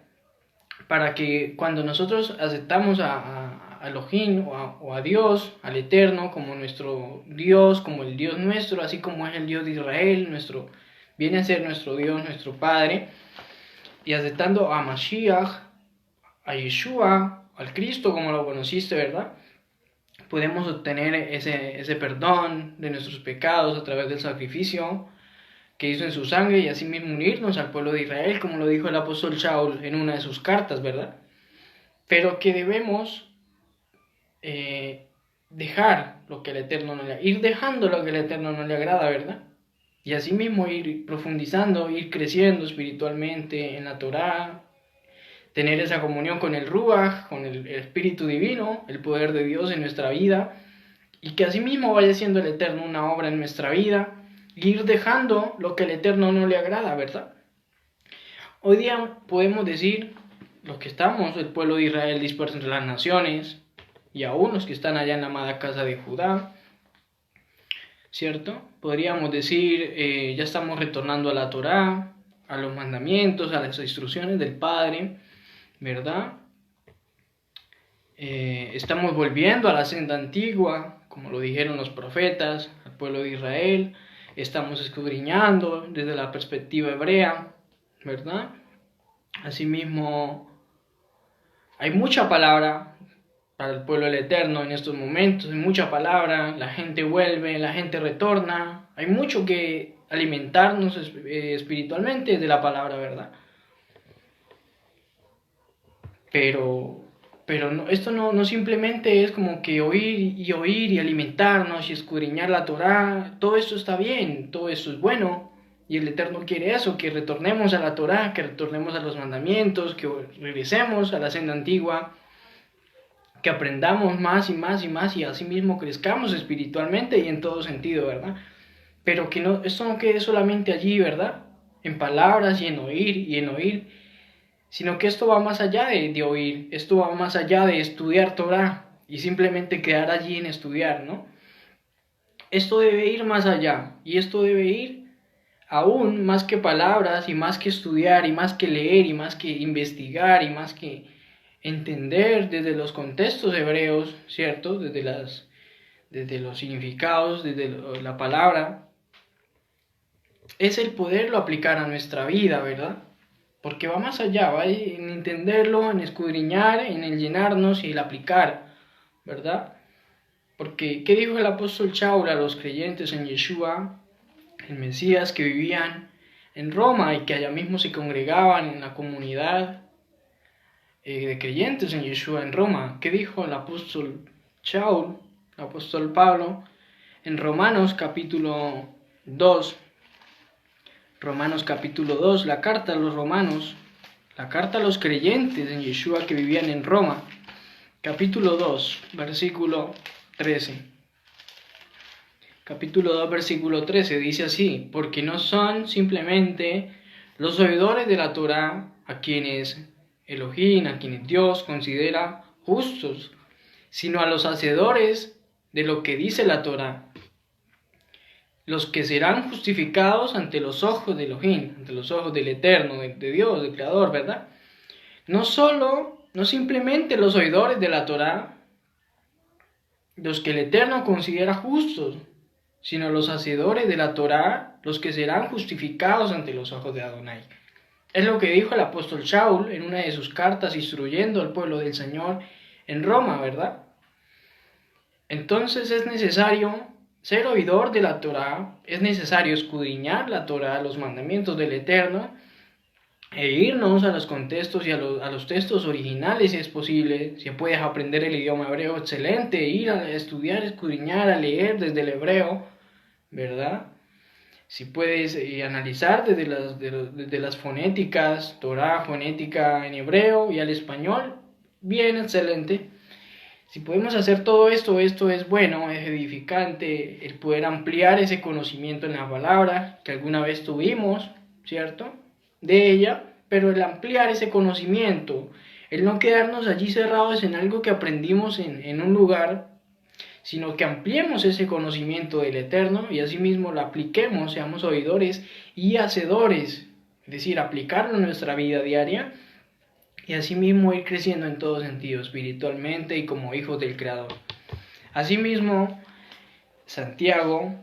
para que cuando nosotros aceptamos a Elohim o a Dios, al Eterno, como nuestro Dios, como el Dios nuestro, así como es el Dios de Israel, viene a ser nuestro Dios, nuestro Padre, y aceptando a Mashiach, a Yeshua, al Cristo como lo conociste, ¿verdad? Podemos obtener ese perdón de nuestros pecados a través del sacrificio que hizo en su sangre y así mismo unirnos al pueblo de Israel, como lo dijo el apóstol Shaul en una de sus cartas, ¿verdad? Pero que debemos dejar lo que el Eterno no le ir dejando lo que el Eterno no le agrada, ¿verdad? Y así mismo ir profundizando, ir creciendo espiritualmente en la Torá, tener esa comunión con el Ruach, con el Espíritu Divino, el poder de Dios en nuestra vida, y que así mismo vaya siendo el Eterno una obra en nuestra vida, y ir dejando lo que el Eterno no le agrada, ¿verdad? Hoy día podemos decir, los que estamos, el pueblo de Israel disperso entre las naciones, y aún los que están allá en la amada casa de Judá, ¿cierto? Podríamos decir, ya estamos retornando a la Torá, a los mandamientos, a las instrucciones del Padre, ¿verdad? Estamos volviendo a la senda antigua, como lo dijeron los profetas, al pueblo de Israel. Estamos escudriñando desde la perspectiva hebrea, ¿verdad? Asimismo, hay mucha palabra para el pueblo del Eterno en estos momentos, hay mucha palabra, la gente vuelve, la gente retorna, hay mucho que alimentarnos espiritualmente de la palabra, ¿verdad? Pero no, esto no simplemente es como que oír y alimentarnos y escudriñar la Torá. Todo esto está bien, todo esto es bueno. Y el Eterno quiere eso, que retornemos a la Torá, que retornemos a los mandamientos, que regresemos a la senda antigua, que aprendamos más y más y más y así mismo crezcamos espiritualmente y en todo sentido, ¿verdad? Pero que esto no quede solamente allí, ¿verdad? En palabras y en oír, sino que esto va más allá de oír, esto va más allá de estudiar Torah y simplemente quedar allí en estudiar, ¿no? Esto debe ir más allá y esto debe ir aún más que palabras y más que estudiar y más que leer y más que investigar y más que entender desde los contextos hebreos, ¿cierto? Desde los significados, desde la palabra, es el poderlo aplicar a nuestra vida, ¿verdad? Porque va más allá, va en entenderlo, en escudriñar, en el llenarnos y el aplicar, ¿verdad? Porque, ¿qué dijo el apóstol Shaul a los creyentes en Yeshua, el Mesías, que vivían en Roma y que allá mismo se congregaban en la comunidad de creyentes en Yeshua en Roma? ¿Qué dijo el apóstol Shaul, el apóstol Pablo, en Romanos capítulo 2? Romanos capítulo 2, la carta a los romanos, la carta a los creyentes en Yeshua que vivían en Roma, capítulo 2, versículo 13. Capítulo 2, versículo 13 dice así: porque no son simplemente los oidores de la Torá a quienes Elohim, a quienes Dios considera justos, sino a los hacedores de lo que dice la Torá, los que serán justificados ante los ojos de Elohim, ante los ojos del Eterno, de Dios, del Creador, ¿verdad? No simplemente los oidores de la Torá, los que el Eterno considera justos, sino los hacedores de la Torá, los que serán justificados ante los ojos de Adonai. Es lo que dijo el apóstol Shaul en una de sus cartas instruyendo al pueblo del Señor en Roma, ¿verdad? Entonces es necesario ser oidor de la Torá, es necesario escudriñar la Torá, los mandamientos del Eterno, e irnos a los contextos y a los textos originales si es posible. Si puedes aprender el idioma hebreo, excelente, ir a estudiar, escudriñar, a leer desde el hebreo, ¿verdad? Si puedes analizar desde las fonéticas, Torá, fonética en hebreo y al español, bien, excelente. Si podemos hacer todo esto, esto es bueno, es edificante, el poder ampliar ese conocimiento en la palabra que alguna vez tuvimos, ¿cierto? De ella, pero el ampliar ese conocimiento, el no quedarnos allí cerrados en algo que aprendimos en un lugar, sino que ampliemos ese conocimiento del Eterno y asimismo lo apliquemos, seamos oidores y hacedores, es decir, aplicarlo en nuestra vida diaria y asimismo ir creciendo en todo sentido, espiritualmente y como hijos del Creador. Asimismo, Santiago,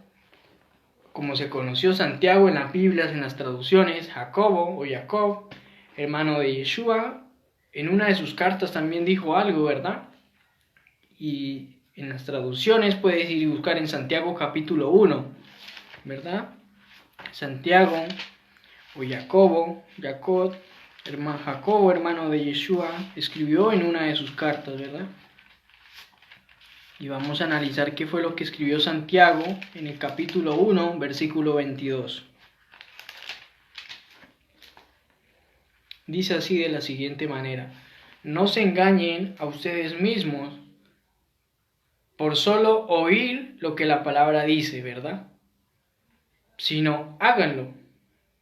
como se conoció Santiago en las Biblias, en las traducciones, Jacobo o Jacob, hermano de Yeshua, en una de sus cartas también dijo algo, ¿verdad? Y en las traducciones puedes ir y buscar en Santiago capítulo 1, ¿verdad? Santiago o Jacobo, Jacobo, hermano de Yeshua, escribió en una de sus cartas, ¿verdad? Y vamos a analizar qué fue lo que escribió Santiago en el capítulo 1, versículo 22. Dice así de la siguiente manera: no se engañen a ustedes mismos por solo oír lo que la palabra dice, ¿verdad? Sino háganlo,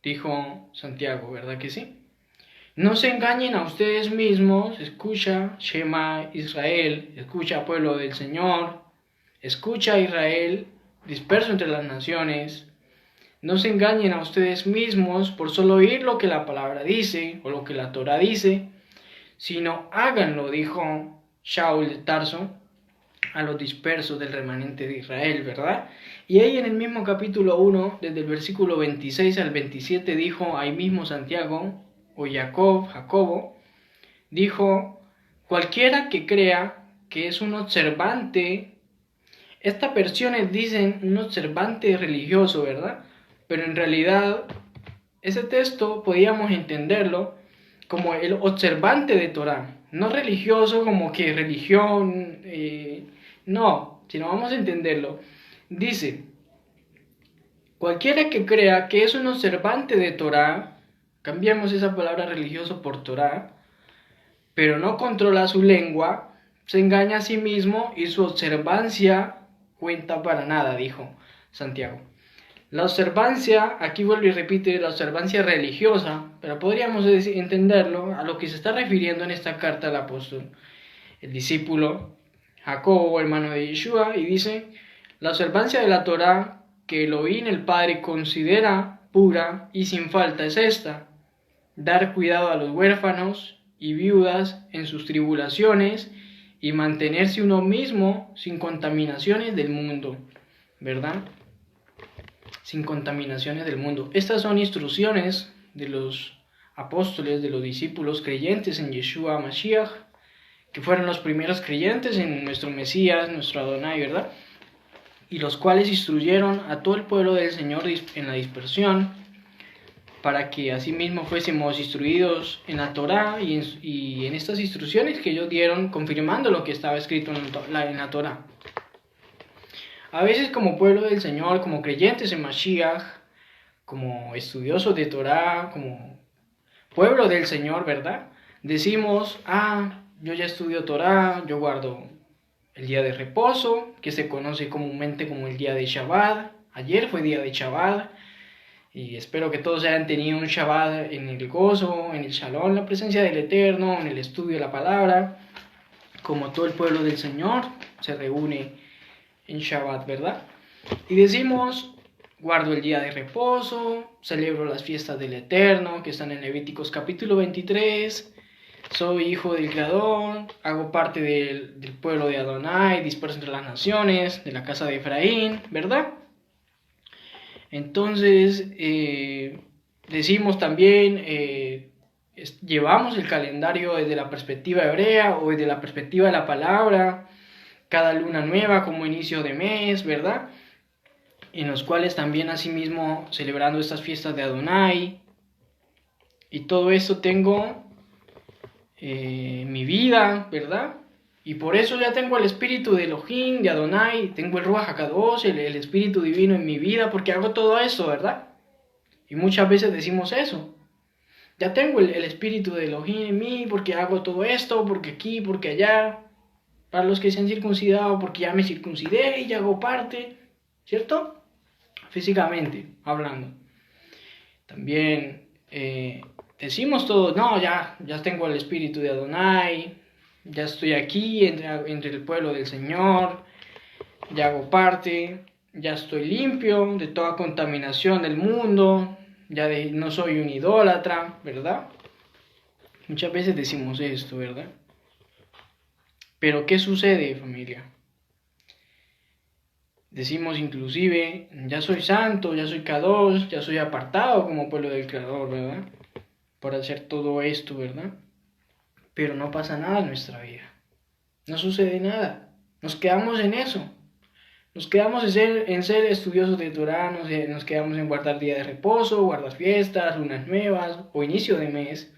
dijo Santiago, ¿verdad que sí? No se engañen a ustedes mismos, escucha Shema Israel, escucha pueblo del Señor, escucha Israel disperso entre las naciones. No se engañen a ustedes mismos por solo oír lo que la palabra dice o lo que la Torah dice, sino háganlo, dijo Shaul de Tarso a los dispersos del remanente de Israel, ¿verdad? Y ahí en el mismo capítulo 1, desde el versículo 26 al 27, dijo ahí mismo Santiago, o Jacobo, dijo: cualquiera que crea que es un observante, estas versiones dicen un observante religioso, ¿verdad? Pero en realidad ese texto podíamos entenderlo como el observante de Torah, no religioso como que religión, no, sino vamos a entenderlo. Dice: cualquiera que crea que es un observante de Torah, cambiamos esa palabra religioso por Torah, pero no controla su lengua, se engaña a sí mismo y su observancia cuenta para nada, dijo Santiago. La observancia, aquí vuelve y repite, la observancia religiosa, pero podríamos entenderlo a lo que se está refiriendo en esta carta al apóstol, el discípulo Jacobo, hermano de Yeshua, y dice: la observancia de la Torah que Elohim el Padre considera pura y sin falta es esta: dar cuidado a los huérfanos y viudas en sus tribulaciones y mantenerse uno mismo sin contaminaciones del mundo, ¿verdad? Sin contaminaciones del mundo. Estas son instrucciones de los apóstoles, de los discípulos creyentes en Yeshua Mashiach, que fueron los primeros creyentes en nuestro Mesías, nuestro Adonai, ¿verdad? Y los cuales instruyeron a todo el pueblo del Señor en la dispersión, para que asimismo fuésemos instruidos en la Torah y en estas instrucciones que ellos dieron, confirmando lo que estaba escrito en la Torah. A veces como pueblo del Señor, como creyentes en Mashiach, como estudiosos de Torah, como pueblo del Señor, ¿verdad? Decimos: yo ya estudio Torah, yo guardo el día de reposo, que se conoce comúnmente como el día de Shabbat. Ayer fue día de Shabbat. Y espero que todos hayan tenido un Shabbat en el gozo, en el Shalom, la presencia del Eterno, en el estudio de la palabra, como todo el pueblo del Señor se reúne en Shabbat, ¿verdad? Y decimos: guardo el día de reposo, celebro las fiestas del Eterno, que están en Levíticos capítulo 23, soy hijo del Creador, hago parte del pueblo de Adonai, disperso entre las naciones, de la casa de Efraín, ¿verdad? Entonces, decimos también, llevamos el calendario desde la perspectiva hebrea o desde la perspectiva de la palabra, cada luna nueva como inicio de mes, ¿verdad? En los cuales también asimismo celebrando estas fiestas de Adonai. Y todo esto tengo mi vida, ¿verdad? Y por eso ya tengo el espíritu de Elohim, de Adonai, tengo el Ruach HaKadosh, el espíritu divino en mi vida, porque hago todo esto, ¿verdad? Y muchas veces decimos eso. Ya tengo el espíritu de Elohim en mí, porque hago todo esto, porque aquí, porque allá. Para los que se han circuncidado, porque ya me circuncidé y ya hago parte, ¿cierto? Físicamente hablando. También decimos todo: no, ya tengo el espíritu de Adonai, ya estoy aquí entre el pueblo del Señor, ya hago parte, ya estoy limpio de toda contaminación del mundo, no soy un idólatra, ¿verdad? Muchas veces decimos esto, ¿verdad? Pero ¿qué sucede, familia? Decimos inclusive, ya soy santo, ya soy K2, ya soy apartado como pueblo del Creador, ¿verdad? Por hacer todo esto, ¿verdad? Pero no pasa nada en nuestra vida. No sucede nada. Nos quedamos en eso. Nos quedamos en ser estudiosos de Torah, nos quedamos en guardar día de reposo, guardar fiestas, lunas nuevas o inicio de mes.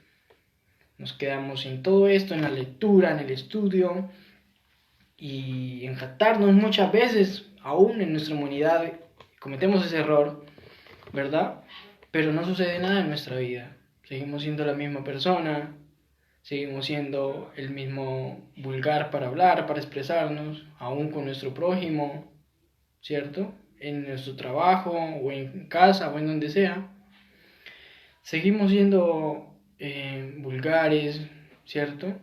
Nos quedamos en todo esto, en la lectura, en el estudio y en jactarnos muchas veces, aún en nuestra humanidad, cometemos ese error, ¿verdad? Pero no sucede nada en nuestra vida. Seguimos siendo la misma persona, seguimos siendo el mismo vulgar para hablar, para expresarnos, aún con nuestro prójimo, ¿cierto? En nuestro trabajo o en casa o en donde sea. Seguimos siendo vulgares, ¿cierto?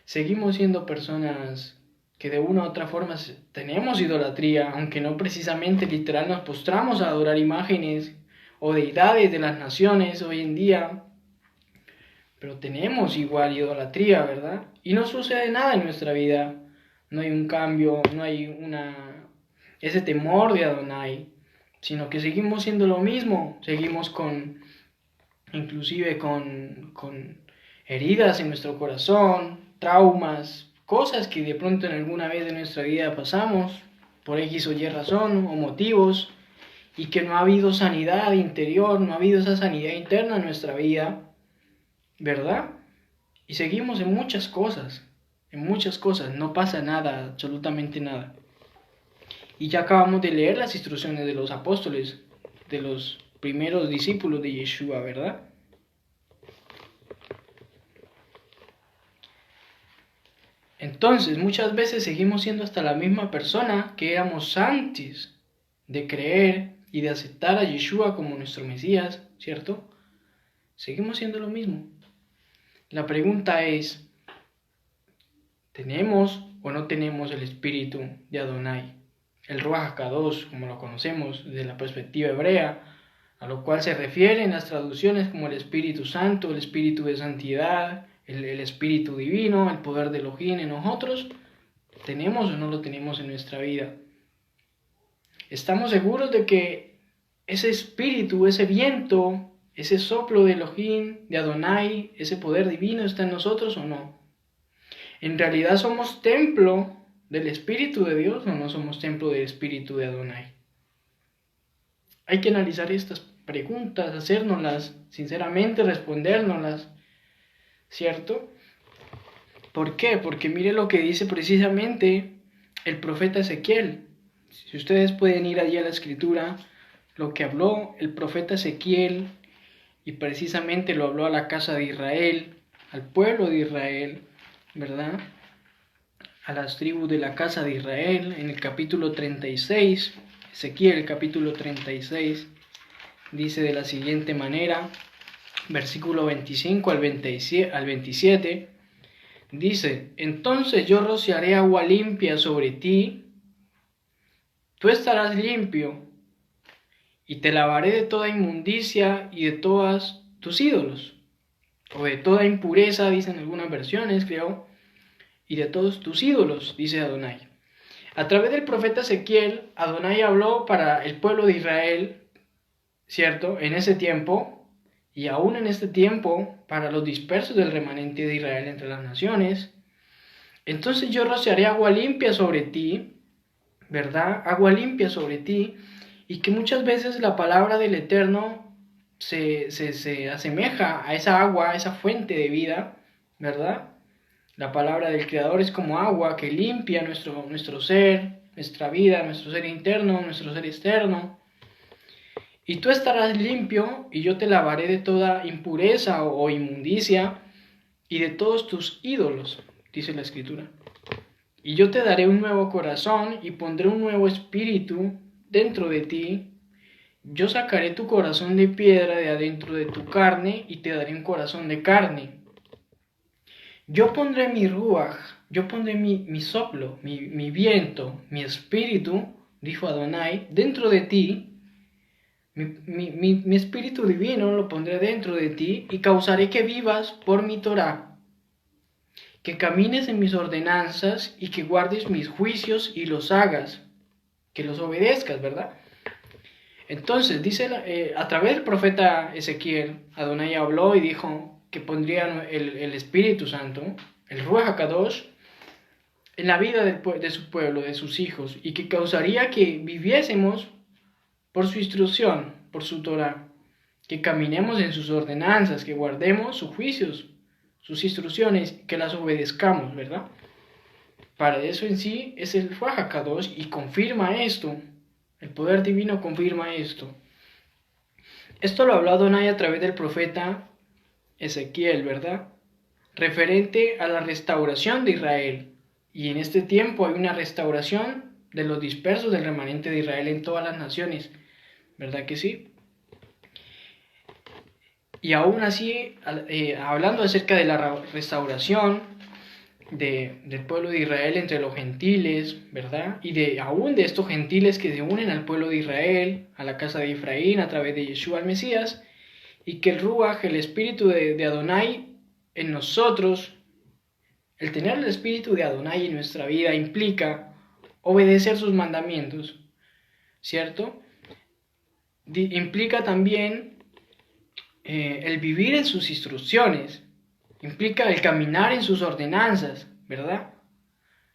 Seguimos siendo personas que de una u otra forma tenemos idolatría, aunque no precisamente literal nos postramos a adorar imágenes o deidades de las naciones hoy en día, pero tenemos igual idolatría, ¿verdad? Y no sucede nada en nuestra vida, no hay un cambio, no hay ese temor de Adonai, sino que seguimos siendo lo mismo, seguimos inclusive con heridas en nuestro corazón, traumas, cosas que de pronto en alguna vez de nuestra vida pasamos por X o Y razón o motivos y que no ha habido sanidad interior, no ha habido esa sanidad interna en nuestra vida, ¿verdad? Y seguimos en muchas cosas, no pasa nada, absolutamente nada. Y ya acabamos de leer las instrucciones de los apóstoles, de los primeros discípulos de Yeshua, ¿verdad? Entonces, muchas veces seguimos siendo hasta la misma persona que éramos antes de creer y de aceptar a Yeshua como nuestro Mesías, ¿cierto? Seguimos siendo lo mismo. La pregunta es, ¿tenemos o no tenemos el espíritu de Adonai? El Ruach HaKadosh, como lo conocemos desde la perspectiva hebrea, a lo cual se refieren las traducciones como el Espíritu Santo, el Espíritu de Santidad, el Espíritu Divino, el poder de Elohim en nosotros. ¿Tenemos o no lo tenemos en nuestra vida? ¿Estamos seguros de que ese espíritu, ese viento, ese soplo de Elohim, de Adonai, ese poder divino está en nosotros o no? ¿En realidad somos templo del Espíritu de Dios o no somos templo del Espíritu de Adonai? Hay que analizar estas preguntas, hacérnoslas, sinceramente respondérnoslas, ¿cierto? ¿Por qué? Porque mire lo que dice precisamente el profeta Ezequiel. Si ustedes pueden ir allí a la escritura, lo que habló el profeta Ezequiel, y precisamente lo habló a la casa de Israel, al pueblo de Israel, ¿verdad? A las tribus de la casa de Israel, en el capítulo 36, Ezequiel capítulo 36, dice de la siguiente manera, versículo 25 al 27, dice, entonces yo rociaré agua limpia sobre ti, tú estarás limpio, y te lavaré de toda inmundicia y de todos tus ídolos, o de toda impureza, dicen algunas versiones, creo, y de todos tus ídolos, dice Adonai. A través del profeta Ezequiel, Adonai habló para el pueblo de Israel, ¿cierto? En ese tiempo, y aún en este tiempo, para los dispersos del remanente de Israel entre las naciones. Entonces yo rociaré agua limpia sobre ti, ¿verdad? Agua limpia sobre ti, y que muchas veces la palabra del Eterno se asemeja a esa agua, a esa fuente de vida, ¿verdad? La palabra del Creador es como agua que limpia nuestro ser, nuestra vida, nuestro ser interno, nuestro ser externo. Y tú estarás limpio y yo te lavaré de toda impureza o inmundicia y de todos tus ídolos, dice la Escritura. Y yo te daré un nuevo corazón y pondré un nuevo espíritu dentro de ti. Yo sacaré tu corazón de piedra de adentro de tu carne y te daré un corazón de carne. Yo pondré mi ruach, yo pondré mi soplo, mi viento, mi espíritu, dijo Adonai, dentro de ti, Mi espíritu divino lo pondré dentro de ti y causaré que vivas por mi Torah, que camines en mis ordenanzas y que guardes mis juicios y los hagas, que los obedezcas, ¿verdad? Entonces, dice a través del profeta Ezequiel, Adonai habló y dijo que pondría el Espíritu Santo, el Ruach HaKadosh, en la vida de su pueblo, de sus hijos, y que causaría que viviésemos por su instrucción, por su Torah, que caminemos en sus ordenanzas, que guardemos sus juicios, sus instrucciones, que las obedezcamos, ¿verdad? Para eso en sí es el Ruach HaKadosh y confirma esto. El poder divino confirma esto. Esto lo habló Adonai a través del profeta Ezequiel, ¿verdad? Referente a la restauración de Israel. Y en este tiempo hay una restauración de los dispersos del remanente de Israel en todas las naciones. ¿Verdad que sí? Y aún así, hablando acerca de la restauración del pueblo de Israel entre los gentiles, ¿verdad? Y aún de estos gentiles que se unen al pueblo de Israel, a la casa de Efraín, a través de Yeshua el Mesías, y que el Ruach, el espíritu de Adonai en nosotros, el tener el espíritu de Adonai en nuestra vida implica obedecer sus mandamientos, ¿cierto? Implica también el vivir en sus instrucciones, implica el caminar en sus ordenanzas, ¿verdad?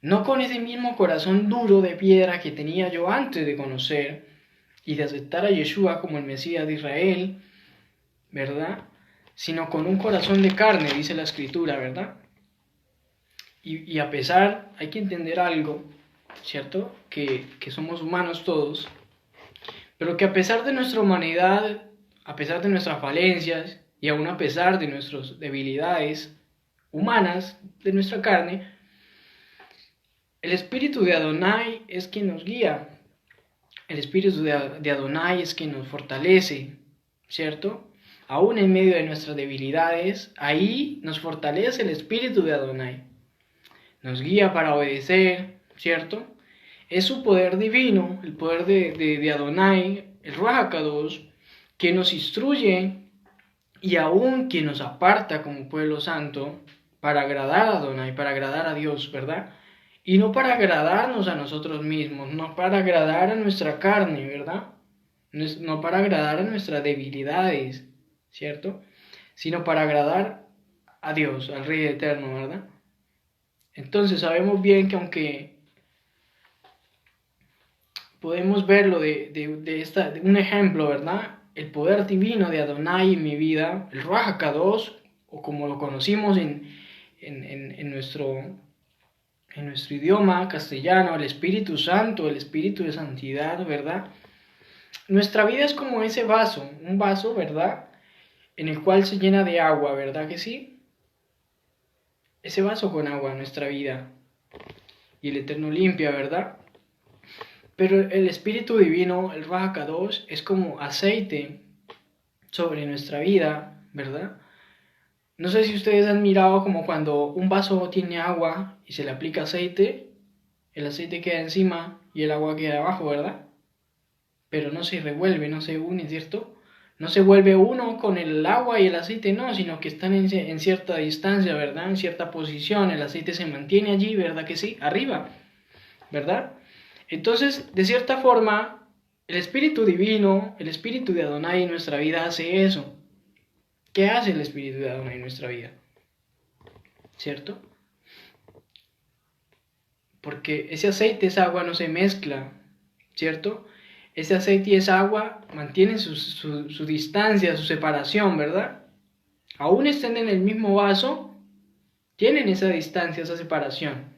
No con ese mismo corazón duro de piedra que tenía yo antes de conocer y de aceptar a Yeshua como el Mesías de Israel, ¿verdad? Sino con un corazón de carne, dice la Escritura, ¿verdad? Y a pesar, hay que entender algo, ¿cierto? Que somos humanos todos, pero que a pesar de nuestra humanidad, a pesar de nuestras falencias y aún a pesar de nuestras debilidades humanas, de nuestra carne, el Espíritu de Adonai es quien nos guía. El Espíritu de Adonai es quien nos fortalece, ¿cierto? Aún en medio de nuestras debilidades, ahí nos fortalece el Espíritu de Adonai. Nos guía para obedecer, ¿cierto? Es su poder divino, el poder de Adonai, el Ruach HaKadosh, que nos instruye y aún que nos aparta como pueblo santo para agradar a Adonai, para agradar a Dios, ¿verdad? Y no para agradarnos a nosotros mismos, no para agradar a nuestra carne, ¿verdad? No para agradar a nuestras debilidades, ¿cierto? Sino para agradar a Dios, al Rey Eterno, ¿verdad? Entonces sabemos bien que aunque podemos verlo de un ejemplo, ¿verdad? El poder divino de Adonai en mi vida, el Ruach HaKadosh, o como lo conocimos en nuestro idioma castellano, el Espíritu Santo, el Espíritu de Santidad, ¿verdad? Nuestra vida es como ese vaso, un vaso, ¿verdad? En el cual se llena de agua, ¿verdad que sí? Ese vaso con agua, nuestra vida. Y el Eterno limpia, ¿verdad? Pero el Espíritu Divino, el Ruach HaKadosh, es como aceite sobre nuestra vida, ¿verdad? No sé si ustedes han mirado como cuando un vaso tiene agua y se le aplica aceite, el aceite queda encima y el agua queda abajo, ¿verdad? Pero no se revuelve, no se une, ¿cierto? No se vuelve uno con el agua y el aceite, no, sino que están en cierta distancia, ¿verdad? En cierta posición, el aceite se mantiene allí, ¿verdad que sí? Arriba, ¿verdad? Entonces, de cierta forma, el Espíritu Divino, el Espíritu de Adonai en nuestra vida hace eso. ¿Qué hace el Espíritu de Adonai en nuestra vida? ¿Cierto? Porque ese aceite, esa agua no se mezcla, ¿cierto? Ese aceite y esa agua mantienen su distancia, su separación, ¿verdad? Aún estén en el mismo vaso, tienen esa distancia, esa separación.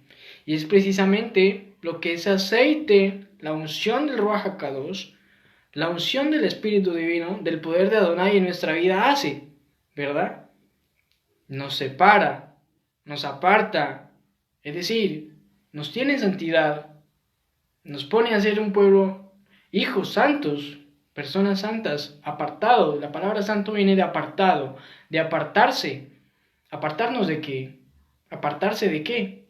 Y es precisamente lo que ese aceite, la unción del Ruach HaKadosh, la unción del Espíritu Divino, del poder de Adonai en nuestra vida hace, ¿verdad? Nos separa, nos aparta, es decir, nos tiene en santidad, nos pone a ser un pueblo, hijos santos, personas santas, apartados. La palabra santo viene de apartado, de apartarse. ¿Apartarnos de qué? ¿Apartarse de qué?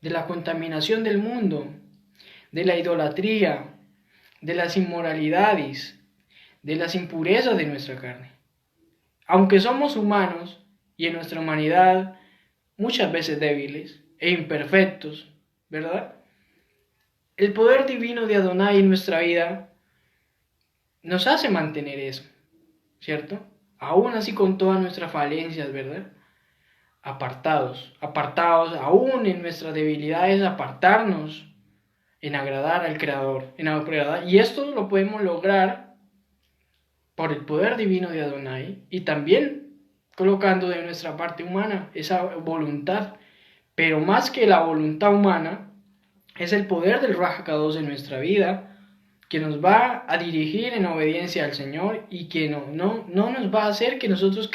De la contaminación del mundo, de la idolatría, de las inmoralidades, de las impurezas de nuestra carne. Aunque somos humanos y en nuestra humanidad muchas veces débiles e imperfectos, ¿verdad? El poder divino de Adonai en nuestra vida nos hace mantener eso, ¿cierto? Aún así con todas nuestras falencias, ¿verdad? Apartados aún en nuestras debilidades, apartarnos en agradar al Creador, y esto lo podemos lograr por el poder divino de Adonai y también colocando de nuestra parte humana esa voluntad, pero más que la voluntad humana es el poder del Ruach HaKadosh en nuestra vida que nos va a dirigir en obediencia al Señor y que no nos va a hacer que nosotros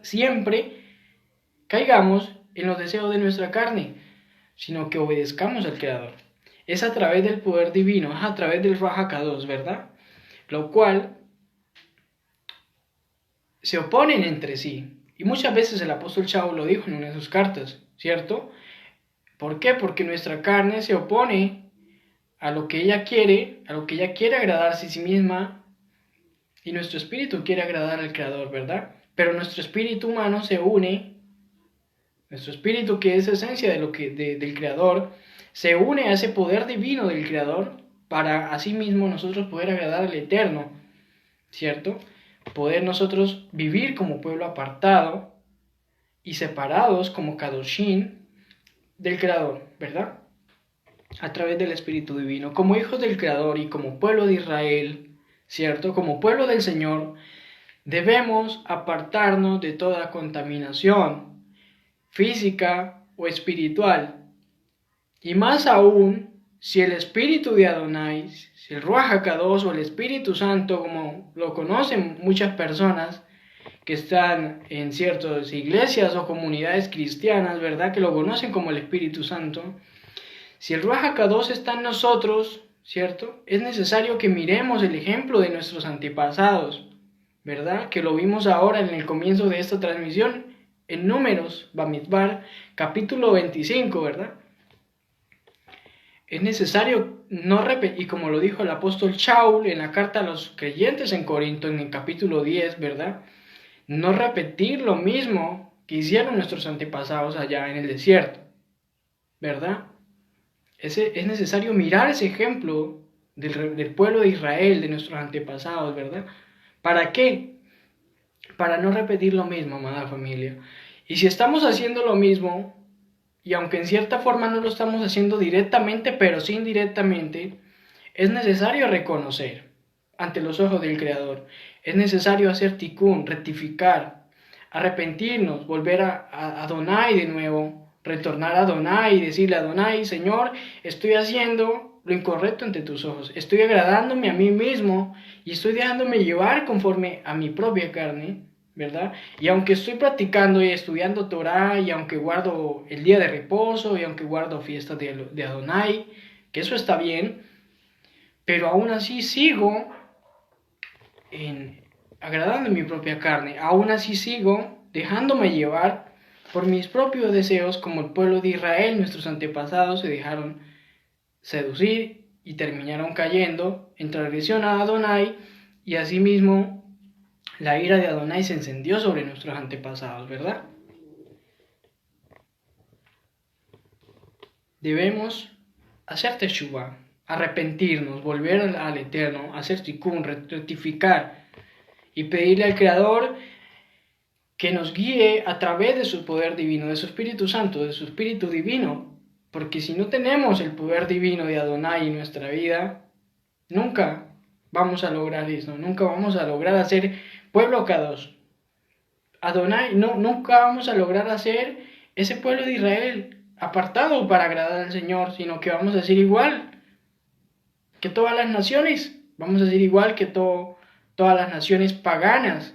siempre caigamos en los deseos de nuestra carne, sino que obedezcamos al Creador. Es a través del poder divino, es a través del Ruach HaKadosh, ¿verdad? Lo cual se oponen entre sí. Y muchas veces el apóstol Chavo lo dijo en una de sus cartas, ¿cierto? ¿Por qué? Porque nuestra carne se opone a lo que ella quiere agradarse a sí misma, y nuestro espíritu quiere agradar al Creador, ¿verdad? Pero nuestro espíritu humano se une, nuestro espíritu que es esencia del Creador, se une a ese poder divino del Creador para así mismo nosotros poder agradar al Eterno, ¿cierto? Poder nosotros vivir como pueblo apartado y separados como Kadoshim del Creador, ¿verdad? A través del Espíritu Divino, como hijos del Creador y como pueblo de Israel, ¿cierto? Como pueblo del Señor, debemos apartarnos de toda contaminación física o espiritual. Y más aún, si el Espíritu de Adonai, si el Ruach HaKadosh o el Espíritu Santo, como lo conocen muchas personas que están en ciertas iglesias o comunidades cristianas, ¿verdad? Que lo conocen como el Espíritu Santo. Si el Ruach HaKadosh está en nosotros, ¿cierto? Es necesario que miremos el ejemplo de nuestros antepasados, ¿verdad? Que lo vimos ahora en el comienzo de esta transmisión, en Números, Bamidbar, capítulo 25, ¿verdad? Es necesario no repetir, y como lo dijo el apóstol Shaul en la carta a los creyentes en Corinto, en el capítulo 10, ¿verdad? No repetir lo mismo que hicieron nuestros antepasados allá en el desierto, ¿verdad? Es necesario mirar ese ejemplo del pueblo de Israel, de nuestros antepasados, ¿verdad? ¿Para qué? Para no repetir lo mismo, amada familia. Y si estamos haciendo lo mismo, y aunque en cierta forma no lo estamos haciendo directamente, pero sí indirectamente, es necesario reconocer ante los ojos del Creador. Es necesario hacer tikkun, rectificar, arrepentirnos, volver a Adonai de nuevo, retornar a Adonai y decirle a Adonai: Señor, estoy haciendo lo incorrecto ante tus ojos, estoy agradándome a mí mismo y estoy dejándome llevar conforme a mi propia carne, ¿verdad? Y aunque estoy practicando y estudiando Torah, y aunque guardo el día de reposo, y aunque guardo fiestas de Adonai, que eso está bien, pero aún así sigo agradando mi propia carne, aún así sigo dejándome llevar por mis propios deseos, como el pueblo de Israel, nuestros antepasados se dejaron seducir y terminaron cayendo en transgresión a Adonai, y asimismo la ira de Adonai se encendió sobre nuestros antepasados, ¿verdad? Debemos hacer teshuvah, arrepentirnos, volver al Eterno, hacer tikkun, rectificar y pedirle al Creador que nos guíe a través de su poder divino, de su Espíritu Santo, de su Espíritu Divino, porque si no tenemos el poder divino de Adonai en nuestra vida, nunca vamos a lograr eso, nunca vamos a lograr hacer pueblo Kadosh. Adonai, nunca vamos a lograr hacer ese pueblo de Israel apartado para agradar al Señor, sino que vamos a ser igual que todas las naciones, vamos a ser igual que todas las naciones paganas,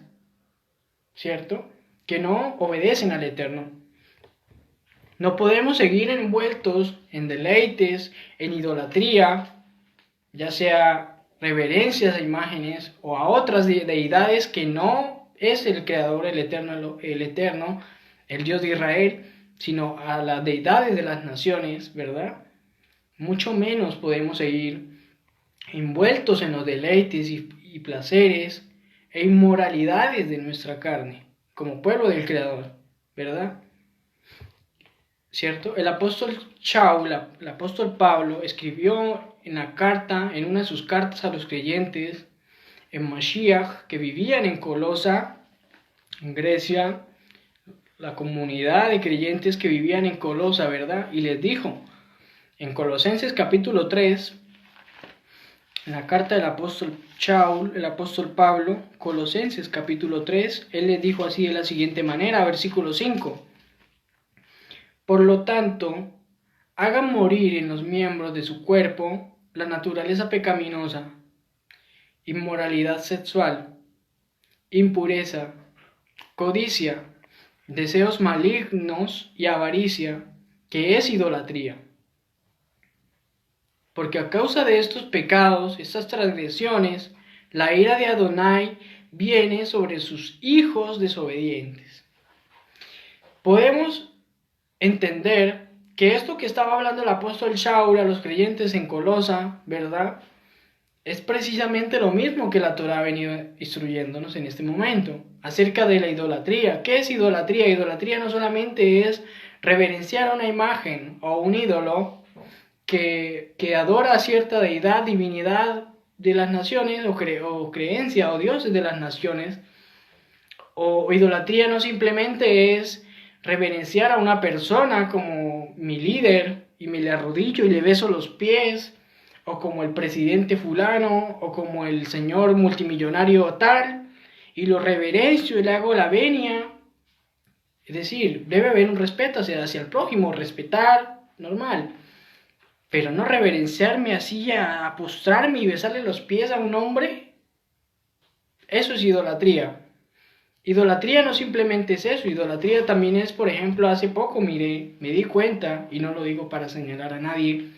¿cierto? Que no obedecen al Eterno. No podemos seguir envueltos en deleites, en idolatría, ya sea reverencias a imágenes o a otras deidades que no es el Creador, el Eterno, el Dios de Israel, sino a las deidades de las naciones, ¿verdad? Mucho menos podemos seguir envueltos en los deleites y placeres e inmoralidades de nuestra carne, como pueblo del Creador, ¿verdad? ¿Cierto? El apóstol el apóstol Pablo escribió en una de sus cartas a los creyentes en Mashiach, que vivían en Colosa, en Grecia, la comunidad de creyentes que vivían en Colosa, ¿verdad? Y les dijo, en Colosenses capítulo 3, en la carta del apóstol el apóstol Pablo, Colosenses capítulo 3, él les dijo así de la siguiente manera, versículo 5. Por lo tanto, hagan morir en los miembros de su cuerpo la naturaleza pecaminosa, inmoralidad sexual, impureza, codicia, deseos malignos y avaricia, que es idolatría. Porque a causa de estos pecados, estas transgresiones, la ira de Adonai viene sobre sus hijos desobedientes. Podemos entender que esto que estaba hablando el apóstol Shaul a los creyentes en Colosa, ¿verdad?, es precisamente lo mismo que la Torá ha venido instruyéndonos en este momento, acerca de la idolatría. ¿Qué es idolatría? Idolatría no solamente es reverenciar una imagen o un ídolo que adora a cierta deidad, divinidad de las naciones, o creencia o dioses de las naciones, o idolatría no simplemente es reverenciar a una persona como mi líder y me le arrodillo y le beso los pies, o como el presidente fulano, o como el señor multimillonario tal, y lo reverencio y le hago la venia. Es decir, debe haber un respeto hacia el prójimo, respetar, normal, pero no reverenciarme así, a postrarme y besarle los pies a un hombre. Eso es idolatría. Idolatría no simplemente es eso, idolatría también es, por ejemplo, hace poco me di cuenta, y no lo digo para señalar a nadie,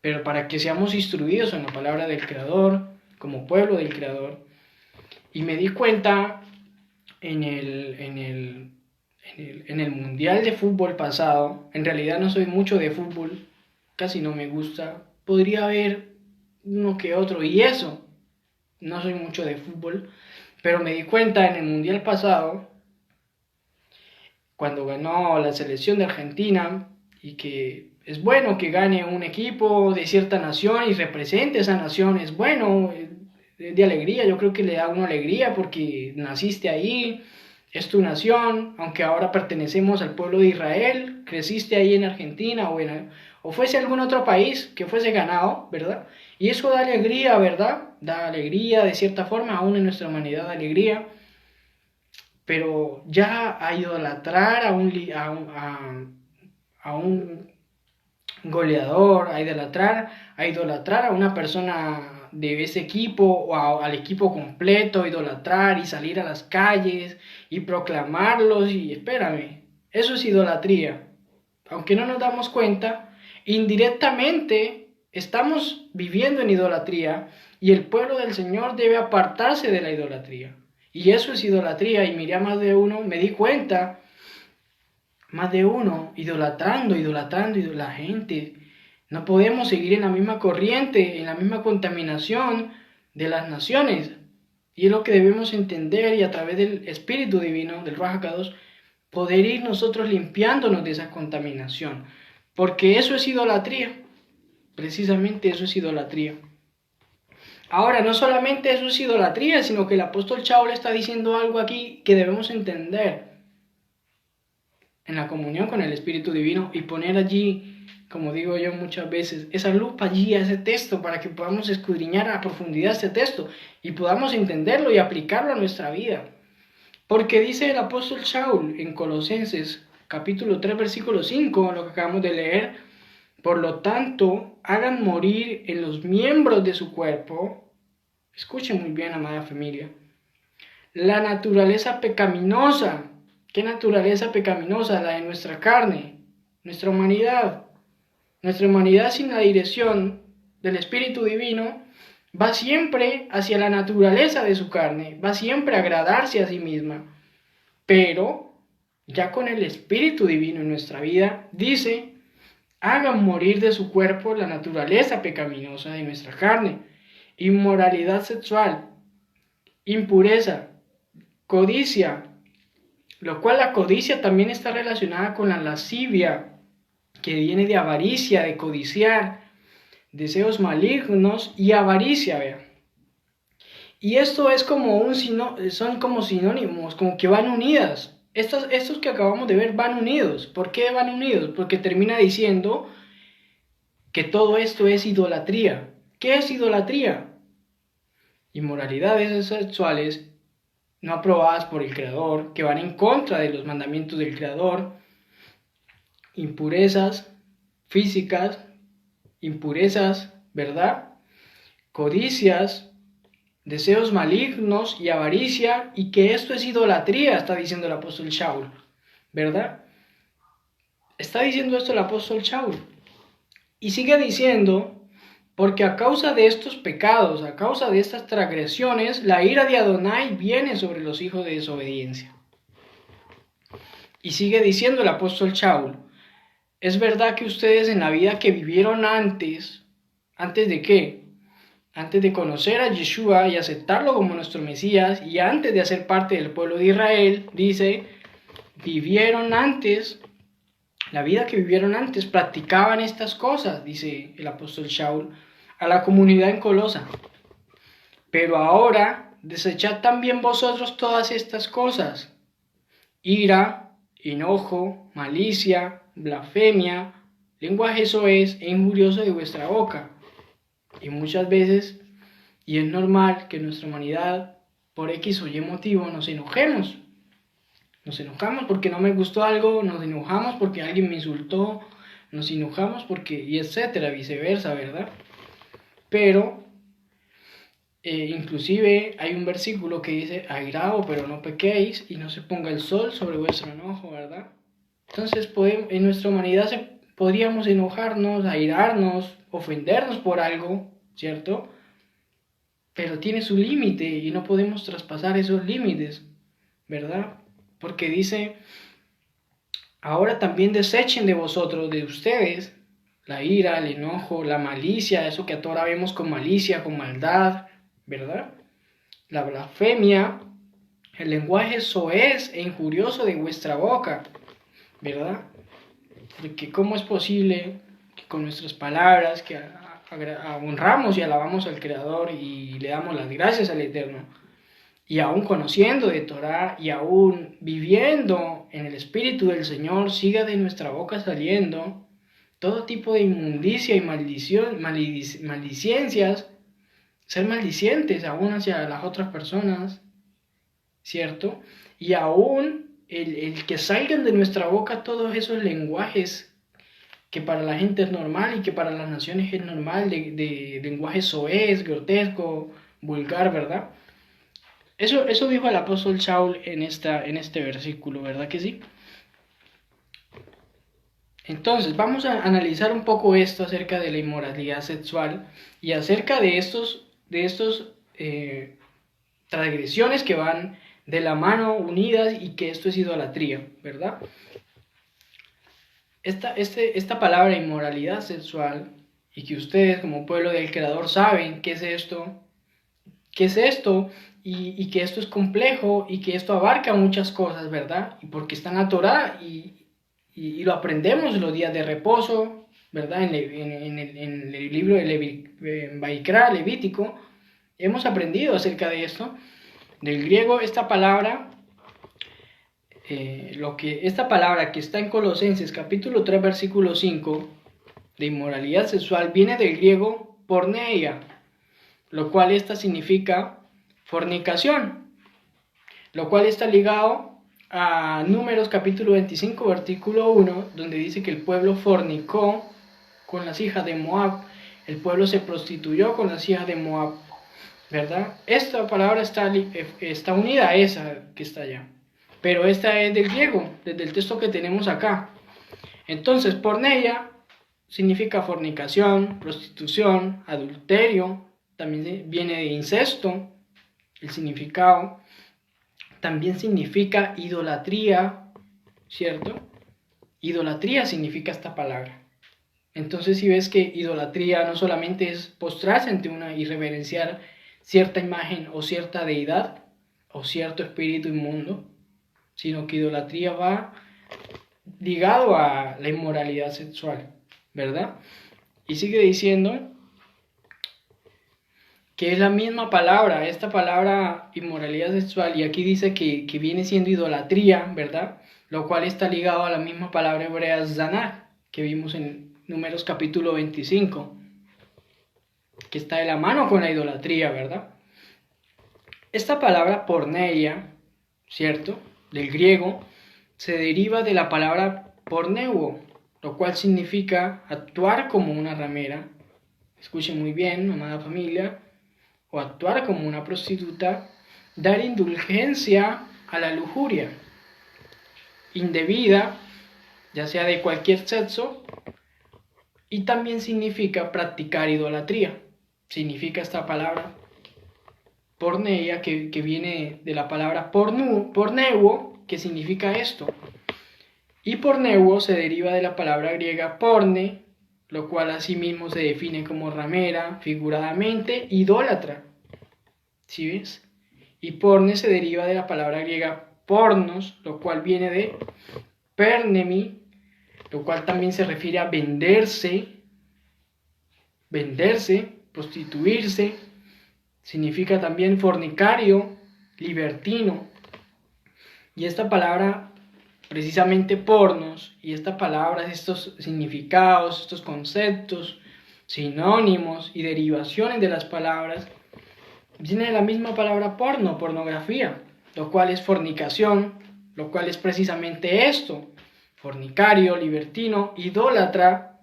pero para que seamos instruidos en la palabra del Creador, como pueblo del Creador, y me di cuenta en el Mundial de Fútbol pasado, en realidad no soy mucho de fútbol, casi no me gusta, podría haber uno que otro, y eso, no soy mucho de fútbol, pero me di cuenta en el Mundial pasado, cuando ganó la selección de Argentina, y que es bueno que gane un equipo de cierta nación y represente esa nación, es bueno, de alegría, yo creo que le da a uno alegría porque naciste ahí, es tu nación, aunque ahora pertenecemos al pueblo de Israel, creciste ahí en Argentina o fuese algún otro país que fuese ganado, ¿verdad? Y eso da alegría, ¿verdad? Da alegría de cierta forma, aún en nuestra humanidad da alegría, pero ya a idolatrar a un goleador, a idolatrar a una persona de ese equipo o al equipo completo, idolatrar y salir a las calles y proclamarlos y espérame, eso es idolatría. Aunque no nos damos cuenta, indirectamente estamos viviendo en idolatría y el pueblo del Señor debe apartarse de la idolatría. Y eso es idolatría, y miré a más de uno, me di cuenta, más de uno idolatrando la gente. No podemos seguir en la misma corriente, en la misma contaminación de las naciones. Y es lo que debemos entender, y a través del Espíritu Divino, del Ruach HaKadosh, poder ir nosotros limpiándonos de esa contaminación. Porque eso es idolatría. Precisamente eso es idolatría. Ahora, no solamente eso es idolatría, sino que el apóstol Shaul está diciendo algo aquí que debemos entender en la comunión con el Espíritu Divino y poner allí, como digo yo muchas veces, esa lupa allí a ese texto para que podamos escudriñar a profundidad este texto y podamos entenderlo y aplicarlo a nuestra vida. Porque dice el apóstol Shaul en Colosenses capítulo 3 versículo 5, lo que acabamos de leer: por lo tanto, hagan morir en los miembros de su cuerpo, escuchen muy bien, amada familia, la naturaleza pecaminosa. ¿Qué naturaleza pecaminosa? La de nuestra carne, nuestra humanidad. Nuestra humanidad sin la dirección del Espíritu Divino va siempre hacia la naturaleza de su carne, va siempre a agradarse a sí misma. Pero ya con el Espíritu Divino en nuestra vida, dice: hagan morir de su cuerpo la naturaleza pecaminosa de nuestra carne, inmoralidad sexual, impureza, codicia, lo cual la codicia también está relacionada con la lascivia, que viene de avaricia, de codiciar, deseos malignos y avaricia, vean. Y esto es como son como sinónimos, como que van unidas. Estos que acabamos de ver van unidos. ¿Por qué van unidos? Porque termina diciendo que todo esto es idolatría. ¿Qué es idolatría? Inmoralidades sexuales no aprobadas por el Creador, que van en contra de los mandamientos del Creador, impurezas físicas, impurezas, ¿verdad? Codicias, deseos malignos y avaricia, y que esto es idolatría, está diciendo el apóstol Shaul, ¿verdad? Está diciendo esto el apóstol Shaul. Y sigue diciendo, porque a causa de estos pecados, a causa de estas transgresiones, la ira de Adonai viene sobre los hijos de desobediencia. Y sigue diciendo el apóstol Shaul, es verdad que ustedes en la vida que vivieron ¿antes de qué? Antes de conocer a Yeshua y aceptarlo como nuestro Mesías, y antes de hacer parte del pueblo de Israel, dice, vivieron antes, la vida que vivieron antes, practicaban estas cosas, dice el apóstol Shaul, a la comunidad en Colosa. Pero ahora, desechad también vosotros todas estas cosas, ira, enojo, malicia, blasfemia, lenguaje soez e injurioso de vuestra boca. Y muchas veces, y es normal que nuestra humanidad, por X o Y motivo, nos enojemos. Nos enojamos porque no me gustó algo, nos enojamos porque alguien me insultó, nos enojamos porque, y etcétera, viceversa, ¿verdad? Pero, inclusive hay un versículo que dice, airaos, pero no pequéis, y no se ponga el sol sobre vuestro enojo, ¿verdad? Entonces, en nuestra humanidad podríamos enojarnos, airarnos, ofendernos por algo, ¿cierto? Pero tiene su límite y no podemos traspasar esos límites, ¿verdad? Porque dice, ahora también desechen de vosotros, de ustedes, la ira, el enojo, la malicia, eso que ahora vemos con malicia, con maldad, ¿verdad? La blasfemia, el lenguaje soez e injurioso de vuestra boca, ¿verdad? Porque cómo es posible que con nuestras palabras, que honramos y alabamos al Creador y le damos las gracias al Eterno, y aún conociendo de Torah y aún viviendo en el Espíritu del Señor, siga de nuestra boca saliendo todo tipo de inmundicia y maldiciencias, ser maldicientes aún hacia las otras personas, ¿cierto? Y aún el que salgan de nuestra boca todos esos lenguajes que para la gente es normal y que para las naciones es normal, de lenguaje soez, grotesco, vulgar, ¿verdad? Eso dijo el apóstol Shaul en este versículo, ¿verdad que sí? Entonces, vamos a analizar un poco esto acerca de la inmoralidad sexual y acerca de estos transgresiones que van de la mano unidas y que esto es idolatría, ¿verdad? Esta palabra inmoralidad sexual, y que ustedes como pueblo del Creador saben qué es esto, y que esto es complejo y que esto abarca muchas cosas, ¿verdad? Y porque está en la Torah y lo aprendemos en los días de reposo, ¿verdad? En el libro de Vaikra, Levítico, hemos aprendido acerca de esto. Del griego, esta palabra que está en Colosenses capítulo 3 versículo 5 de inmoralidad sexual viene del griego porneia, lo cual esta significa fornicación, lo cual está ligado a Números capítulo 25 versículo 1, donde dice que el pueblo fornicó con las hijas de Moab, el pueblo se prostituyó con las hijas de Moab, ¿verdad? Esta palabra está unida a esa que está allá, pero esta es del griego, desde el texto que tenemos acá. Entonces, porneia significa fornicación, prostitución, adulterio, también viene de incesto, el significado. También significa idolatría, ¿cierto? Idolatría significa esta palabra. Entonces, si ves que idolatría no solamente es postrarse ante una y reverenciar cierta imagen o cierta deidad o cierto espíritu inmundo, sino que idolatría va ligado a la inmoralidad sexual, ¿verdad? Y sigue diciendo que es la misma palabra, esta palabra inmoralidad sexual, y aquí dice que viene siendo idolatría, ¿verdad? Lo cual está ligado a la misma palabra hebrea zanar, que vimos en Números capítulo 25, que está de la mano con la idolatría, ¿verdad? Esta palabra porneia, ¿cierto? Del griego, se deriva de la palabra porneuo, lo cual significa actuar como una ramera. Escuchen muy bien, amada familia, o actuar como una prostituta, dar indulgencia a la lujuria indebida, ya sea de cualquier sexo, y también significa practicar idolatría. Significa esta palabra porneia, que viene de la palabra porneuo, que significa esto. Y porneuo se deriva de la palabra griega porne, lo cual asimismo se define como ramera, figuradamente, idólatra. ¿Sí ves? Y porne se deriva de la palabra griega pornos, lo cual viene de pernemi, lo cual también se refiere a venderse, prostituirse. Significa también fornicario, libertino. Y esta palabra, precisamente pornos, y esta palabra, estos significados, estos conceptos, sinónimos y derivaciones de las palabras, viene de la misma palabra porno, pornografía, lo cual es fornicación, lo cual es precisamente esto, fornicario, libertino, idólatra.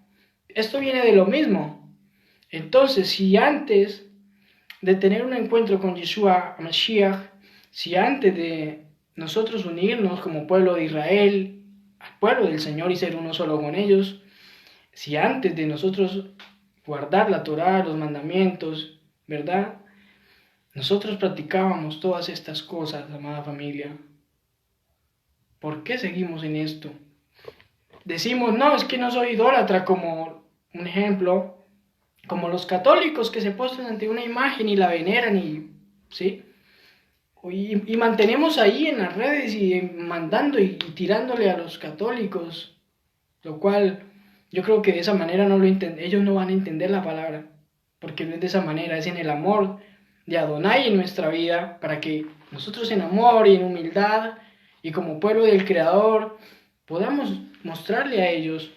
Esto viene de lo mismo. Entonces, si antes de tener un encuentro con Yeshua Mashiach, si antes de nosotros unirnos como pueblo de Israel al pueblo del Señor y ser uno solo con ellos, si antes de nosotros guardar la Torá, los mandamientos, ¿verdad? Nosotros practicábamos todas estas cosas, amada familia. ¿Por qué seguimos en esto? Decimos, no, es que no soy idólatra, como un ejemplo, como los católicos que se postran ante una imagen y la veneran, ¿sí? Y mantenemos ahí en las redes y mandando y tirándole a los católicos, lo cual yo creo que de esa manera ellos no van a entender la palabra, porque no es de esa manera, es en el amor de Adonai en nuestra vida, para que nosotros en amor y en humildad y como pueblo del Creador podamos mostrarle a ellos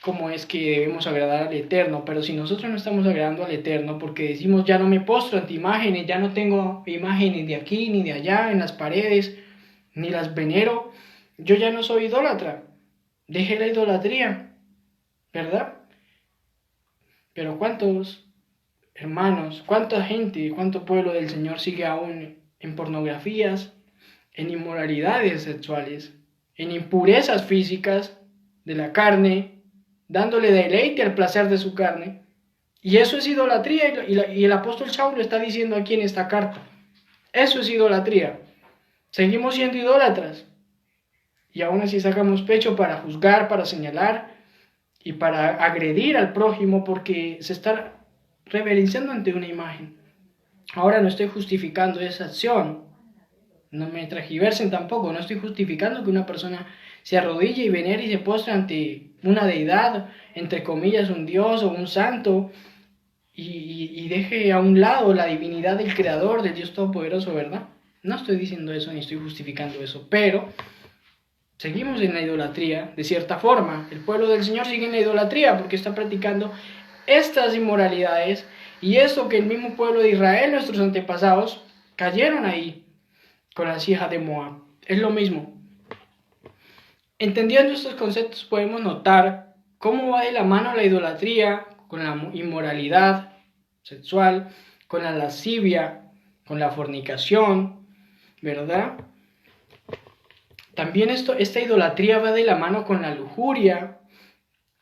cómo es que debemos agradar al Eterno. Pero si nosotros no estamos agradando al Eterno porque decimos, ya no me postro ante imágenes, ya no tengo imágenes de aquí ni de allá en las paredes, ni las venero, yo ya no soy idólatra, dejé la idolatría, ¿verdad? Pero ¿cuántos hermanos, cuánta gente, cuánto pueblo del Señor sigue aún en pornografías, en inmoralidades sexuales, en impurezas físicas de la carne, dándole deleite al placer de su carne? Y eso es idolatría, y el apóstol Saulo está diciendo aquí en esta carta, eso es idolatría. Seguimos siendo idólatras, y aún así sacamos pecho para juzgar, para señalar y para agredir al prójimo porque se está reverenciando ante una imagen. Ahora no estoy justificando esa acción, no me transgiversen tampoco, no estoy justificando que una persona se arrodille y venere y se postre ante una deidad, entre comillas un dios o un santo, y deje a un lado la divinidad del Creador, del Dios Todopoderoso, ¿verdad? No estoy diciendo eso ni estoy justificando eso, pero seguimos en la idolatría, de cierta forma. El pueblo del Señor sigue en la idolatría porque está practicando estas inmoralidades y eso que el mismo pueblo de Israel, nuestros antepasados, cayeron ahí con las hijas de Moab. Es lo mismo. Entendiendo estos conceptos podemos notar cómo va de la mano la idolatría con la inmoralidad sexual, con la lascivia, con la fornicación, ¿verdad? También esta idolatría va de la mano con la lujuria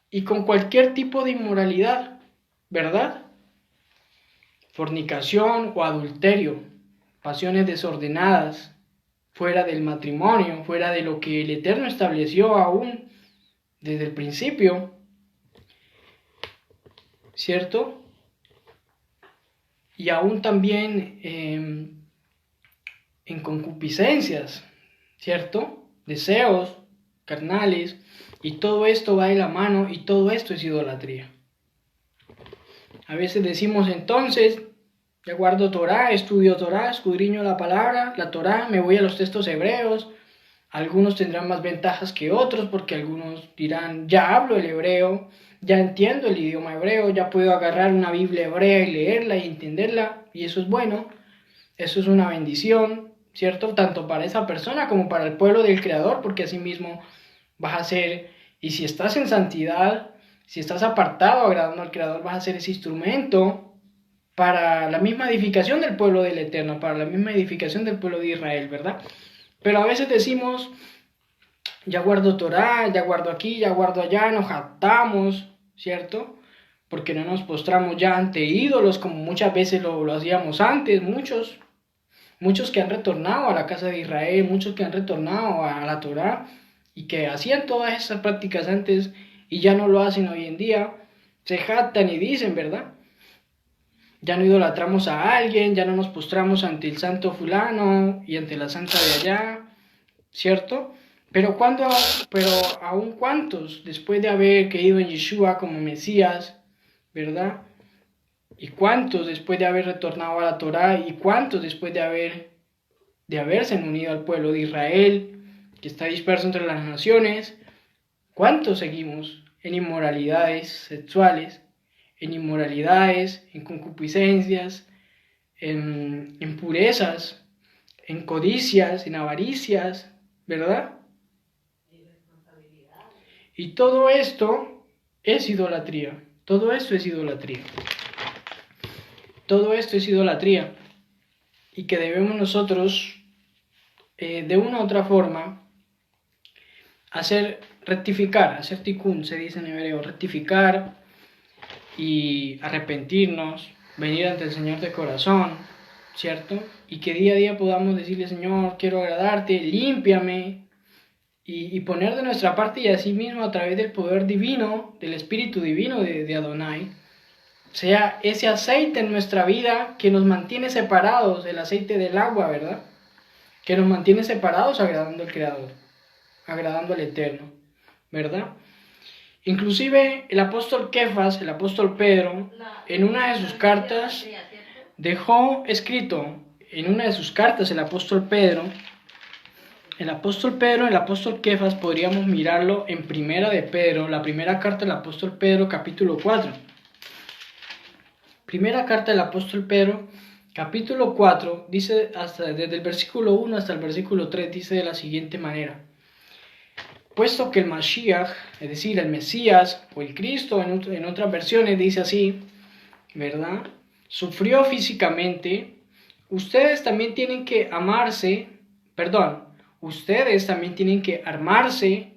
y con cualquier tipo de inmoralidad, ¿verdad? Fornicación o adulterio, pasiones desordenadas, fuera del matrimonio, fuera de lo que el Eterno estableció aún desde el principio, ¿cierto? Y aún también en en concupiscencias, ¿cierto? Deseos carnales, y todo esto va de la mano y todo esto es idolatría. A veces decimos entonces, ya guardo Torah, estudio Torah, escudriño la palabra, la Torah, me voy a los textos hebreos. Algunos tendrán más ventajas que otros porque algunos dirán, ya hablo el hebreo, ya entiendo el idioma hebreo, ya puedo agarrar una Biblia hebrea y leerla y entenderla, y eso es bueno, eso es una bendición, ¿cierto? Tanto para esa persona como para el pueblo del Creador, porque así mismo vas a ser, y si estás en santidad, si estás apartado agradando al Creador, vas a ser ese instrumento para la misma edificación del pueblo del Eterno, para la misma edificación del pueblo de Israel, ¿verdad? Pero a veces decimos, ya guardo Torah, ya guardo aquí, ya guardo allá, nos jactamos, ¿cierto? Porque no nos postramos ya ante ídolos como muchas veces lo hacíamos antes, muchos que han retornado a la casa de Israel, muchos que han retornado a la Torah y que hacían todas esas prácticas antes y ya no lo hacen hoy en día, se jactan y dicen, ¿verdad? Ya no idolatramos a alguien, ya no nos postramos ante el santo fulano y ante la santa de allá, ¿cierto? Pero aún cuántos, después de haber creído en Yeshua como Mesías, ¿verdad? Y cuántos después de haber retornado a la Torá, y cuántos después de haberse unido al pueblo de Israel, que está disperso entre las naciones, cuántos seguimos en inmoralidades sexuales, en inmoralidades, en concupiscencias, en impurezas, en codicias, en avaricias, ¿verdad? Y todo esto es idolatría. Todo esto es idolatría. Todo esto es idolatría. Y que debemos nosotros, de una u otra forma, hacer tikkun, se dice en hebreo, rectificar y arrepentirnos, venir ante el Señor de corazón, ¿cierto? Y que día a día podamos decirle, Señor, quiero agradarte, límpiame, y poner de nuestra parte y así mismo a través del poder divino, del Espíritu divino de Adonai, sea ese aceite en nuestra vida que nos mantiene separados, el aceite del agua, ¿verdad? Que nos mantiene separados agradando al Creador, agradando al Eterno, ¿verdad? Inclusive el apóstol Kefas, el apóstol Pedro, en una de sus cartas dejó escrito, en una de sus cartas el apóstol Pedro, el apóstol Kefas, podríamos mirarlo en Primera de Pedro, la primera carta del apóstol Pedro, capítulo 4. Primera carta del apóstol Pedro, capítulo 4, dice desde el versículo 1 hasta el versículo 3, dice de la siguiente manera: puesto que el Mashiach, es decir, el Mesías o el Cristo, en otras versiones dice así, ¿verdad? Sufrió físicamente, ustedes también tienen que armarse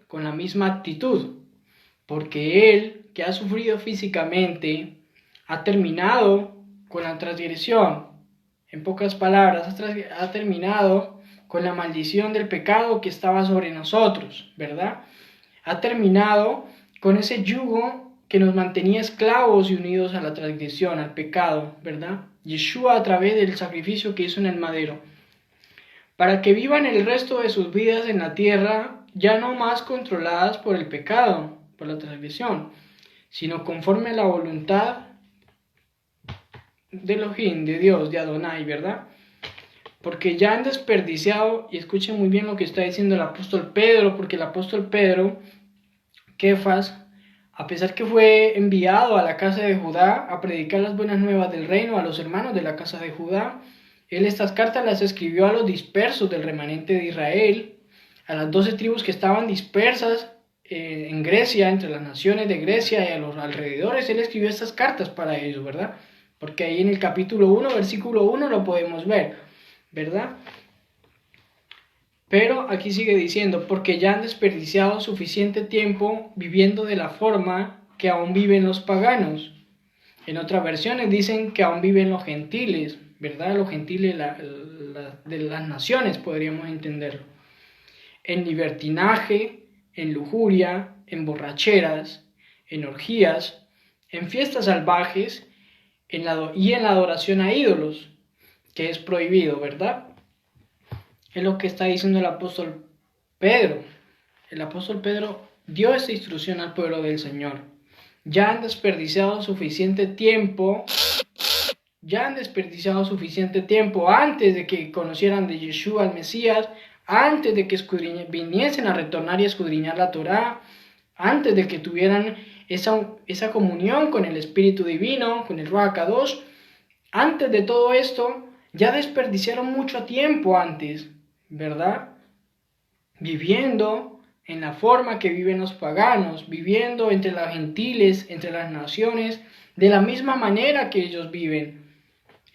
con la misma actitud, porque Él, que ha sufrido físicamente, ha terminado con la transgresión. En pocas palabras, ha terminado con la maldición del pecado que estaba sobre nosotros, ¿verdad? Ha terminado con ese yugo que nos mantenía esclavos y unidos a la transgresión, al pecado, ¿verdad? Yeshua, a través del sacrificio que hizo en el madero, para que vivan el resto de sus vidas en la tierra, ya no más controladas por el pecado, por la transgresión, sino conforme a la voluntad de Elohim, de Dios, de Adonai, ¿verdad? Porque ya han desperdiciado, y escuchen muy bien lo que está diciendo el apóstol Pedro, porque el apóstol Pedro, Kefas, a pesar que fue enviado a la casa de Judá a predicar las buenas nuevas del reino a los hermanos de la casa de Judá, él estas cartas las escribió a los dispersos del remanente de Israel, a las 12 tribus que estaban dispersas en Grecia, entre las naciones de Grecia y a los alrededores. Él escribió estas cartas para ellos, ¿verdad? Porque ahí en el capítulo 1, versículo 1 lo podemos ver, ¿verdad? Pero aquí sigue diciendo, porque ya han desperdiciado suficiente tiempo viviendo de la forma que aún viven los paganos. En otras versiones dicen que aún viven los gentiles, ¿verdad? Los gentiles de las naciones, podríamos entenderlo. En libertinaje, en lujuria, en borracheras, en orgías, en fiestas salvajes y en la adoración a ídolos, que es prohibido, ¿verdad? es lo que está diciendo el apóstol Pedro. El apóstol Pedro dio esta instrucción al pueblo del Señor. Ya han desperdiciado suficiente tiempo antes de que conocieran de Yeshua el Mesías, antes de que viniesen a retornar y escudriñar la Torá, antes de que tuvieran esa comunión con el Espíritu Divino, con el Ruach HaKadosh. Antes de todo esto, ya desperdiciaron mucho tiempo antes, ¿verdad? Viviendo en la forma que viven los paganos, viviendo entre los gentiles, entre las naciones, de la misma manera que ellos viven,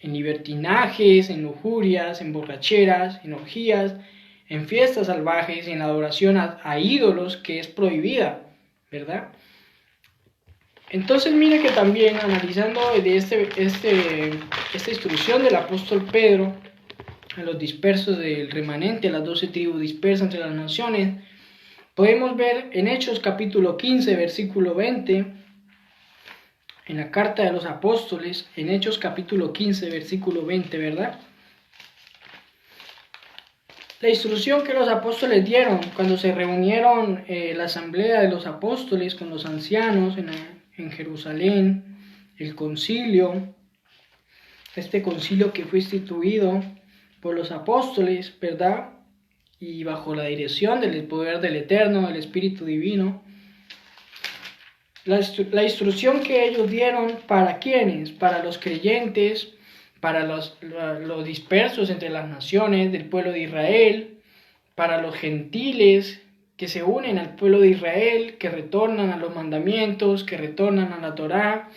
en libertinajes, en lujurias, en borracheras, en orgías, en fiestas salvajes, en la adoración a ídolos que es prohibida, ¿verdad? Entonces mire que también analizando de esta instrucción del apóstol Pedro a los dispersos del remanente, a las 12 tribus dispersas entre las naciones, podemos ver en Hechos capítulo 15, versículo 20, en la carta de los apóstoles, en Hechos capítulo 15, versículo 20, ¿verdad? La instrucción que los apóstoles dieron cuando se reunieron la asamblea de los apóstoles con los ancianos en Jerusalén, el concilio, este concilio que fue instituido por los apóstoles, ¿verdad? Y bajo la dirección del poder del Eterno, del Espíritu Divino. La instrucción que ellos dieron, ¿para quiénes? Para los creyentes, para los dispersos entre las naciones del pueblo de Israel, para los gentiles que se unen al pueblo de Israel, que retornan a los mandamientos, que retornan a la Torá,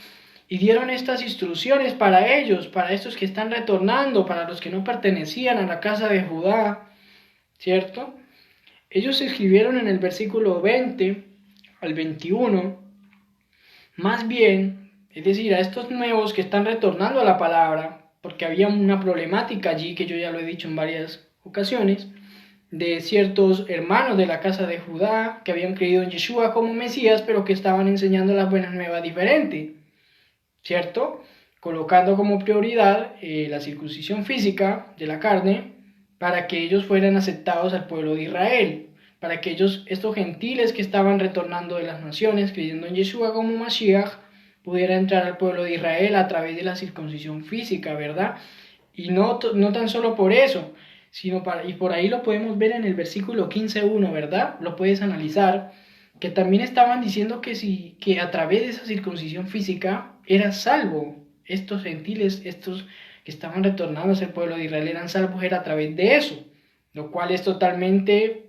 y dieron estas instrucciones para ellos, para estos que están retornando, para los que no pertenecían a la casa de Judá, ¿cierto? Ellos escribieron en el versículo 20 al 21, más bien, es decir, a estos nuevos que están retornando a la palabra, porque había una problemática allí, que yo ya lo he dicho en varias ocasiones, de ciertos hermanos de la casa de Judá que habían creído en Yeshua como Mesías, pero que estaban enseñando las buenas nuevas diferente, ¿cierto? Colocando como prioridad la circuncisión física de la carne para que ellos fueran aceptados al pueblo de Israel, para que estos gentiles que estaban retornando de las naciones, creyendo en Yeshua como Mashiach, pudieran entrar al pueblo de Israel a través de la circuncisión física, ¿verdad? Y no tan solo por eso, y por ahí lo podemos ver en el versículo 15.1, ¿verdad? Lo puedes analizar, que también estaban diciendo que a través de esa circuncisión física era salvo. Estos gentiles, estos que estaban retornando al pueblo de Israel eran salvos, era a través de eso, lo cual es totalmente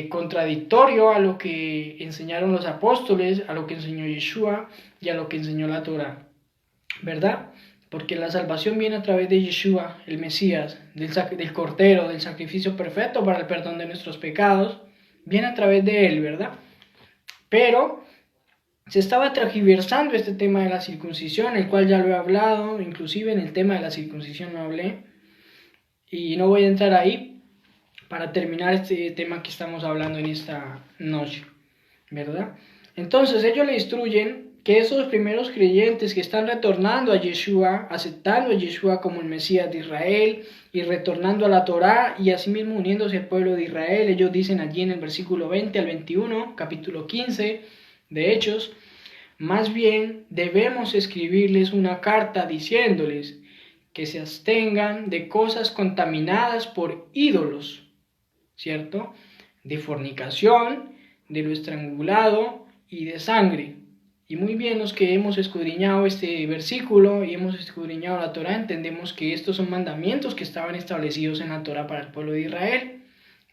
contradictorio a lo que enseñaron los apóstoles, a lo que enseñó Yeshua y a lo que enseñó la Torá, ¿verdad? Porque la salvación viene a través de Yeshua, el Mesías, del Cordero, del sacrificio perfecto para el perdón de nuestros pecados, viene a través de él, ¿verdad? Pero se estaba tergiversando este tema de la circuncisión, el cual ya lo he hablado, inclusive en el tema de la circuncisión lo hablé, y no voy a entrar ahí para terminar este tema que estamos hablando en esta noche, ¿verdad? Entonces ellos le instruyen que esos primeros creyentes que están retornando a Yeshua, aceptando a Yeshua como el Mesías de Israel y retornando a la Torá y asimismo uniéndose al pueblo de Israel, ellos dicen allí en el versículo 20 al 21, capítulo 15 de Hechos, más bien debemos escribirles una carta diciéndoles que se abstengan de cosas contaminadas por ídolos, ¿cierto? De fornicación, de lo estrangulado y de sangre. Y muy bien, los que hemos escudriñado este versículo y hemos escudriñado la Torá, entendemos que estos son mandamientos que estaban establecidos en la Torá para el pueblo de Israel,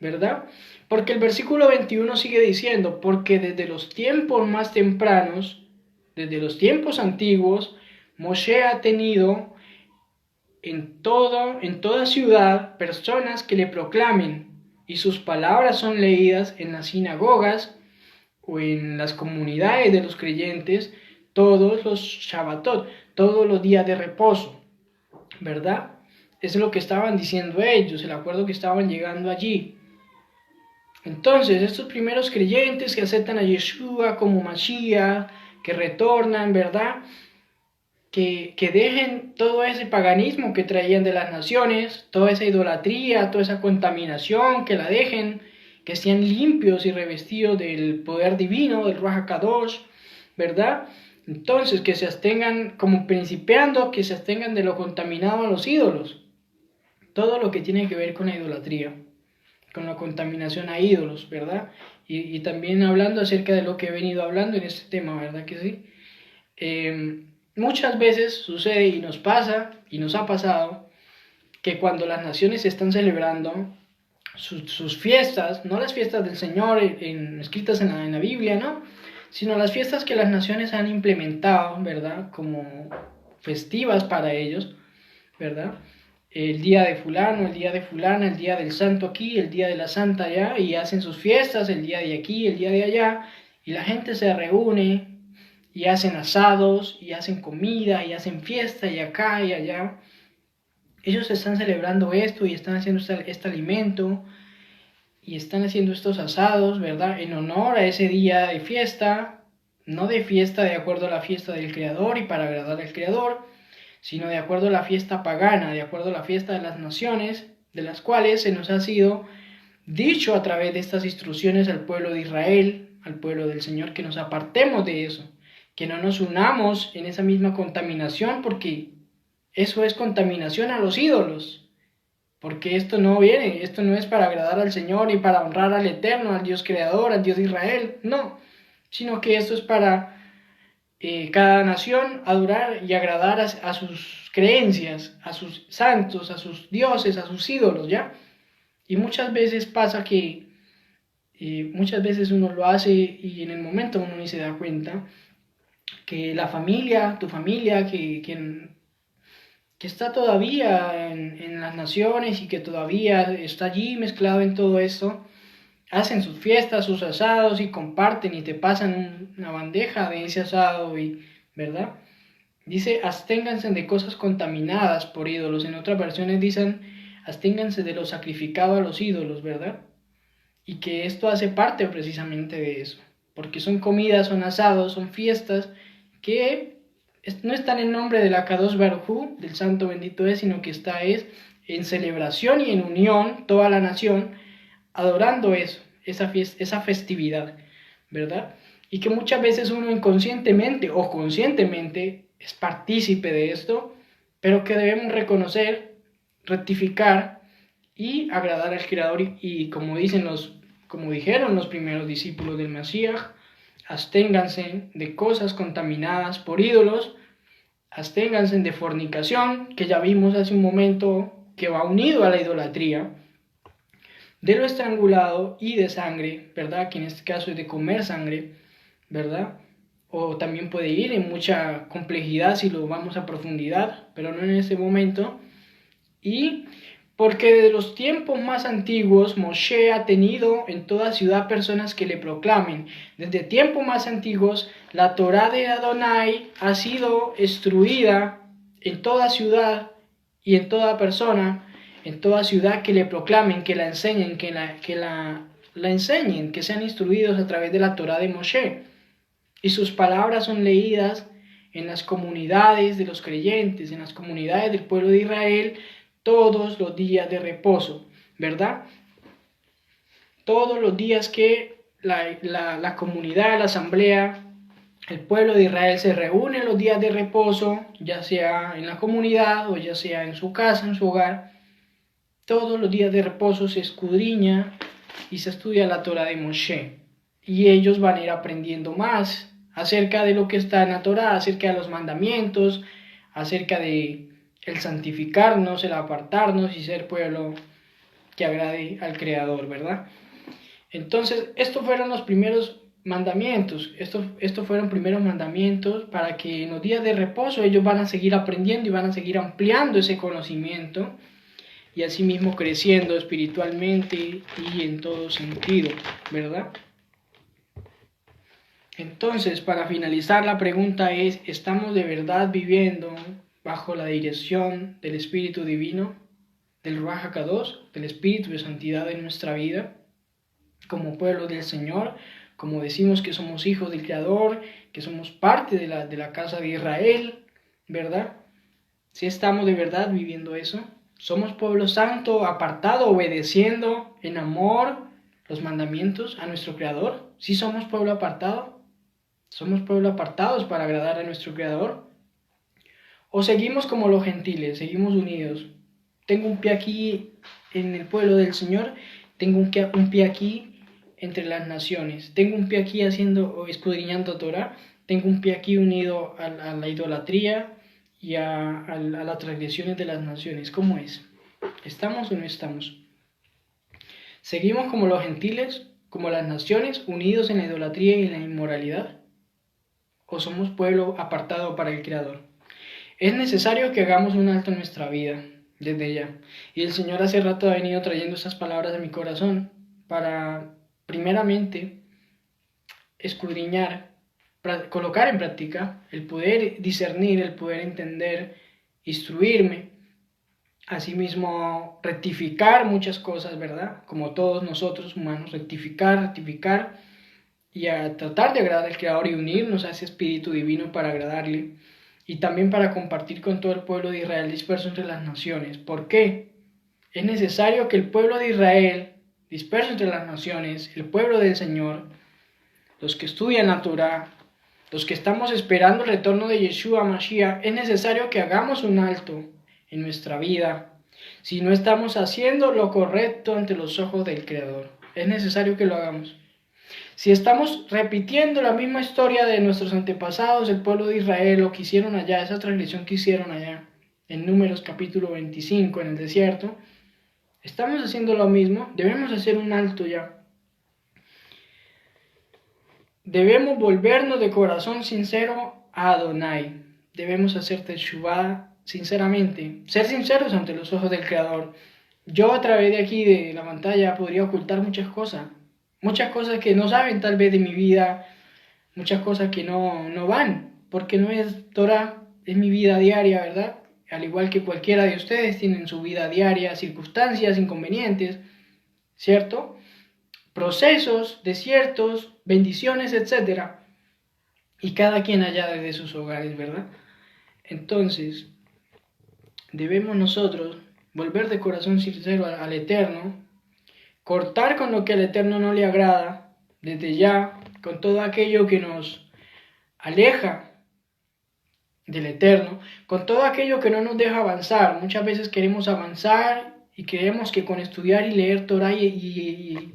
¿verdad? Porque el versículo 21 sigue diciendo, porque desde los tiempos más tempranos, desde los tiempos antiguos, Moshe ha tenido en toda ciudad personas que le proclamen, y sus palabras son leídas en las sinagogas o en las comunidades de los creyentes todos los Shabbatot, todos los días de reposo, ¿verdad? Eso es lo que estaban diciendo ellos, el acuerdo que estaban llegando allí. Entonces, estos primeros creyentes que aceptan a Yeshua como Mashiach, que retornan, ¿verdad? que dejen todo ese paganismo que traían de las naciones, toda esa idolatría, toda esa contaminación, que la dejen, que sean limpios y revestidos del poder divino, del Ruach HaKadosh, ¿verdad? Entonces, que se abstengan, como principiando, que se abstengan de lo contaminado a los ídolos, todo lo que tiene que ver con la idolatría, con la contaminación a ídolos, ¿verdad? Y también hablando acerca de lo que he venido hablando en este tema, ¿verdad que sí? Muchas veces sucede y nos pasa y nos ha pasado que cuando las naciones están celebrando sus fiestas, no las fiestas del Señor escritas en la Biblia, ¿no? Sino las fiestas que las naciones han implementado, ¿verdad? Como festivas para ellos, ¿verdad? El día de fulano, el día de fulana, el día del santo aquí, el día de la santa allá, y hacen sus fiestas, el día de aquí, el día de allá, y la gente se reúne y hacen asados, y hacen comida, y hacen fiesta, y acá y allá. Ellos están celebrando esto y están haciendo este alimento, y están haciendo estos asados, ¿verdad? En honor a ese día de fiesta, no de fiesta de acuerdo a la fiesta del Creador y para agradar al Creador, sino de acuerdo a la fiesta pagana, de acuerdo a la fiesta de las naciones, de las cuales se nos ha sido dicho a través de estas instrucciones al pueblo de Israel, al pueblo del Señor, que nos apartemos de eso, que no nos unamos en esa misma contaminación, porque eso es contaminación a los ídolos, porque esto no es para agradar al Señor y para honrar al Eterno, al Dios Creador, al Dios de Israel, no, sino que esto es para cada nación adorar y agradar a sus creencias, a sus santos, a sus dioses, a sus ídolos, ¿ya? Y muchas veces pasa que muchas veces uno lo hace y en el momento uno ni se da cuenta que la familia, tu familia, que está todavía en las naciones y que todavía está allí mezclado en todo esto, hacen sus fiestas, sus asados y comparten y te pasan una bandeja de ese asado, ¿verdad? Dice, absténganse de cosas contaminadas por ídolos. En otras versiones dicen, absténganse de lo sacrificado a los ídolos, ¿verdad? Y que esto hace parte precisamente de eso, porque son comidas, son asados, son fiestas que no están en nombre de la Kadosh Baruj Hu, del Santo Bendito es, sino que está en celebración y en unión, toda la nación, adorando eso, esa fiesta, esa festividad, ¿verdad? Y que muchas veces uno inconscientemente o conscientemente es partícipe de esto, pero que debemos reconocer, rectificar y agradar al Creador y como dijeron los primeros discípulos del Mashiach, absténganse de cosas contaminadas por ídolos, absténganse de fornicación, que ya vimos hace un momento que va unido a la idolatría, de lo estrangulado y de sangre, ¿verdad? Que en este caso es de comer sangre, ¿verdad? O también puede ir en mucha complejidad si lo vamos a profundidad, pero no en este momento. Y porque desde los tiempos más antiguos Moshe ha tenido en toda ciudad personas que le proclamen. Desde tiempos más antiguos la Torá de Adonai ha sido instruida en toda ciudad y en toda persona, en toda ciudad que le proclamen, que la enseñen, que la enseñen, que sean instruidos a través de la Torá de Moshe. Y sus palabras son leídas en las comunidades de los creyentes, en las comunidades del pueblo de Israel, todos los días de reposo, ¿verdad? Todos los días que la comunidad, la asamblea, el pueblo de Israel se reúne en los días de reposo, ya sea en la comunidad o ya sea en su casa, en su hogar, todos los días de reposo se escudriña y se estudia la Torá de Moshe. Y ellos van a ir aprendiendo más acerca de lo que está en la Torá, acerca de los mandamientos, acerca de el santificarnos, el apartarnos y ser pueblo que agrade al Creador, ¿verdad? Entonces, estos fueron los primeros mandamientos, estos fueron primeros mandamientos para que en los días de reposo ellos van a seguir aprendiendo y van a seguir ampliando ese conocimiento y asimismo creciendo espiritualmente y en todo sentido, ¿verdad? Entonces, para finalizar, la pregunta es, ¿estamos de verdad viviendo bajo la dirección del Espíritu Divino, del Ruach HaKadosh, del Espíritu de Santidad en nuestra vida, como pueblo del Señor, como decimos que somos hijos del Creador, que somos parte de la casa de Israel, ¿verdad? Si estamos de verdad viviendo eso. Somos pueblo santo, apartado, obedeciendo en amor los mandamientos a nuestro Creador. Si somos pueblo apartado, somos pueblo apartados para agradar a nuestro Creador. O seguimos como los gentiles, seguimos unidos. Tengo un pie aquí en el pueblo del Señor, tengo un pie aquí entre las naciones, tengo un pie aquí haciendo o escudriñando Torah, tengo un pie aquí unido a la idolatría y a las transgresiones de las naciones. ¿Cómo es? ¿Estamos o no estamos? ¿Seguimos como los gentiles, como las naciones, unidos en la idolatría y en la inmoralidad? ¿O somos pueblo apartado para el Creador? Es necesario que hagamos un alto en nuestra vida, desde ya. Y el Señor hace rato ha venido trayendo esas palabras a mi corazón para, primeramente, escudriñar, colocar en práctica, el poder discernir, el poder entender, instruirme, asimismo rectificar muchas cosas, ¿verdad? Como todos nosotros humanos, rectificar y a tratar de agradar al Creador y unirnos a ese Espíritu Divino para agradarle y también para compartir con todo el pueblo de Israel disperso entre las naciones. ¿Por qué? Es necesario que el pueblo de Israel, disperso entre las naciones, el pueblo del Señor, los que estudian la Torah, los que estamos esperando el retorno de Yeshua Mashiach, es necesario que hagamos un alto en nuestra vida si no estamos haciendo lo correcto ante los ojos del Creador. Es necesario que lo hagamos. Si estamos repitiendo la misma historia de nuestros antepasados, el pueblo de Israel, lo que hicieron allá, esa transgresión que hicieron allá, en Números capítulo 25, en el desierto, estamos haciendo lo mismo, debemos hacer un alto ya. Debemos volvernos de corazón sincero a Adonai. Debemos hacer teshuvá sinceramente, ser sinceros ante los ojos del Creador. Yo a través de aquí, de la pantalla, podría ocultar muchas cosas que no saben tal vez de mi vida, muchas cosas que no van, porque no es Torah, es mi vida diaria, ¿verdad? Al igual que cualquiera de ustedes tienen su vida diaria, circunstancias, inconvenientes, ¿cierto? Procesos, desiertos, bendiciones, etc. Y cada quien allá desde sus hogares, ¿verdad? Entonces, debemos nosotros volver de corazón sincero al Eterno, cortar con lo que al Eterno no le agrada, desde ya, con todo aquello que nos aleja del Eterno, con todo aquello que no nos deja avanzar. Muchas veces queremos avanzar y creemos que con estudiar y leer Torah y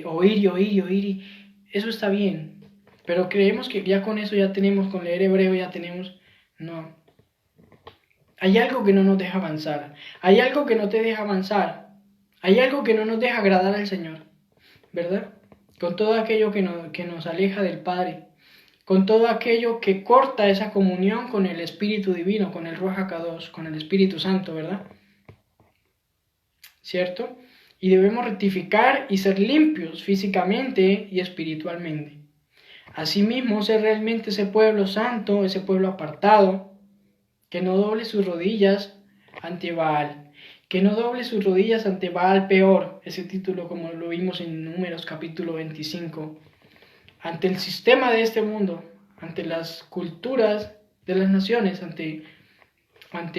oír, y eso está bien, pero creemos que ya con eso ya tenemos, con leer hebreo ya tenemos. No, hay algo que no nos deja avanzar, hay algo que no te deja avanzar, hay algo que no nos deja agradar al Señor, ¿verdad? Con todo aquello que nos aleja del Padre, con todo aquello que corta esa comunión con el Espíritu Divino, con el Ruach HaKadosh, con el Espíritu Santo, ¿verdad? ¿Cierto? Y debemos rectificar y ser limpios físicamente y espiritualmente. Asimismo, ser realmente ese pueblo santo, ese pueblo apartado, que no doble sus rodillas ante Baal, que no doble sus rodillas ante Baal peor, ese título como lo vimos en Números capítulo 25, ante el sistema de este mundo, ante las culturas de las naciones, ante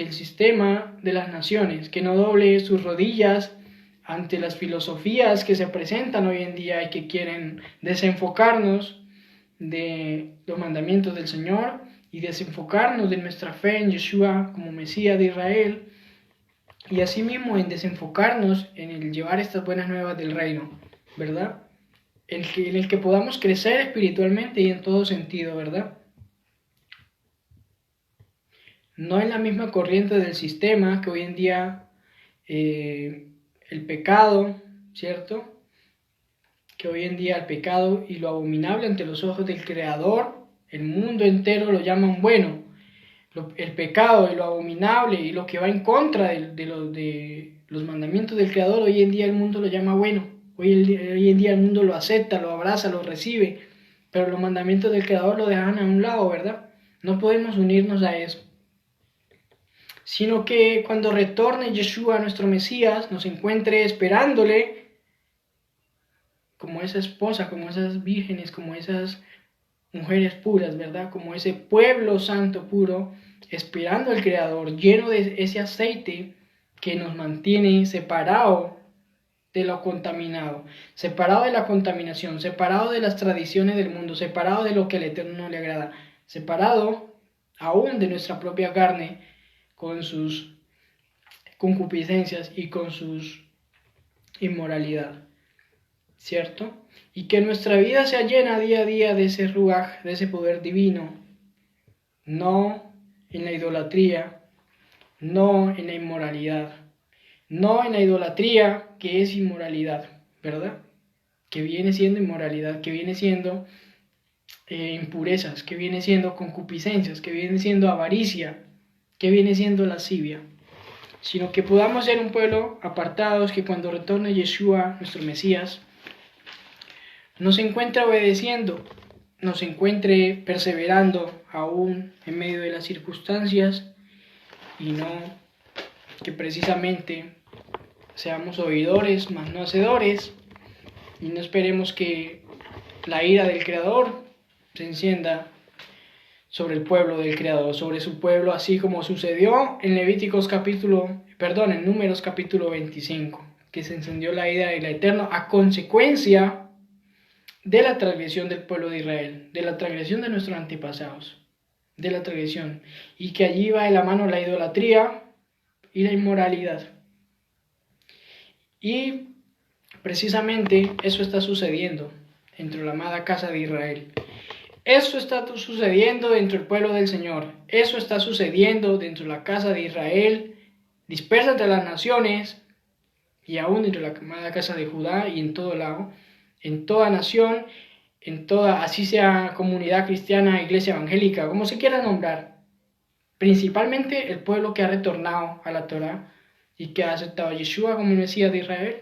el sistema de las naciones, que no doble sus rodillas ante las filosofías que se presentan hoy en día y que quieren desenfocarnos de los mandamientos del Señor y desenfocarnos de nuestra fe en Yeshua como Mesías de Israel y asimismo en desenfocarnos en el llevar estas buenas nuevas del reino, ¿verdad? En el que podamos crecer espiritualmente y en todo sentido, ¿verdad? No en la misma corriente del sistema que hoy en día el pecado, ¿cierto? Que hoy en día el pecado y lo abominable ante los ojos del Creador, el mundo entero lo llaman bueno. El pecado y lo abominable y lo que va en contra de los mandamientos del Creador, hoy en día el mundo lo llama bueno. Hoy en día el mundo lo acepta, lo abraza, lo recibe, pero los mandamientos del Creador lo dejan a un lado, ¿verdad? No podemos unirnos a eso. Sino que cuando retorne Yeshua, nuestro Mesías, nos encuentre esperándole como esa esposa, como esas vírgenes, como esas mujeres puras, ¿verdad? Como ese pueblo santo puro, esperando al Creador, lleno de ese aceite que nos mantiene separado de lo contaminado, separado de la contaminación, separado de las tradiciones del mundo, separado de lo que al Eterno no le agrada, separado aún de nuestra propia carne con sus concupiscencias y con sus inmoralidad, ¿cierto? Y que nuestra vida sea llena día a día de ese ruaj, de ese poder divino, no en la idolatría, no en la inmoralidad, no en la idolatría que es inmoralidad, ¿verdad? Que viene siendo inmoralidad, que viene siendo impurezas, que viene siendo concupiscencias, que viene siendo avaricia, que viene siendo lascivia, sino que podamos ser un pueblo apartados, que cuando retorne Yeshua, nuestro Mesías, nos encuentre obedeciendo, nos encuentre perseverando aún en medio de las circunstancias, y no que precisamente seamos oidores, mas no hacedores, y no esperemos que la ira del Creador se encienda sobre el pueblo del Creador, sobre su pueblo, así como sucedió en en Números capítulo 25, que se encendió la ira del Eterno a consecuencia de la transgresión del pueblo de Israel, de la transgresión de nuestros antepasados, de la transgresión, y que allí va de la mano la idolatría y la inmoralidad. Y precisamente eso está sucediendo dentro de la amada casa de Israel. Eso está sucediendo dentro del pueblo del Señor. Eso está sucediendo dentro de la casa de Israel, dispersa entre las naciones, y aún dentro de la amada casa de Judá, y en todo lado, en toda nación, en toda, así sea comunidad cristiana, iglesia evangélica, como se quiera nombrar. Principalmente el pueblo que ha retornado a la Torá y que ha aceptado a Yeshua como el Mesías de Israel.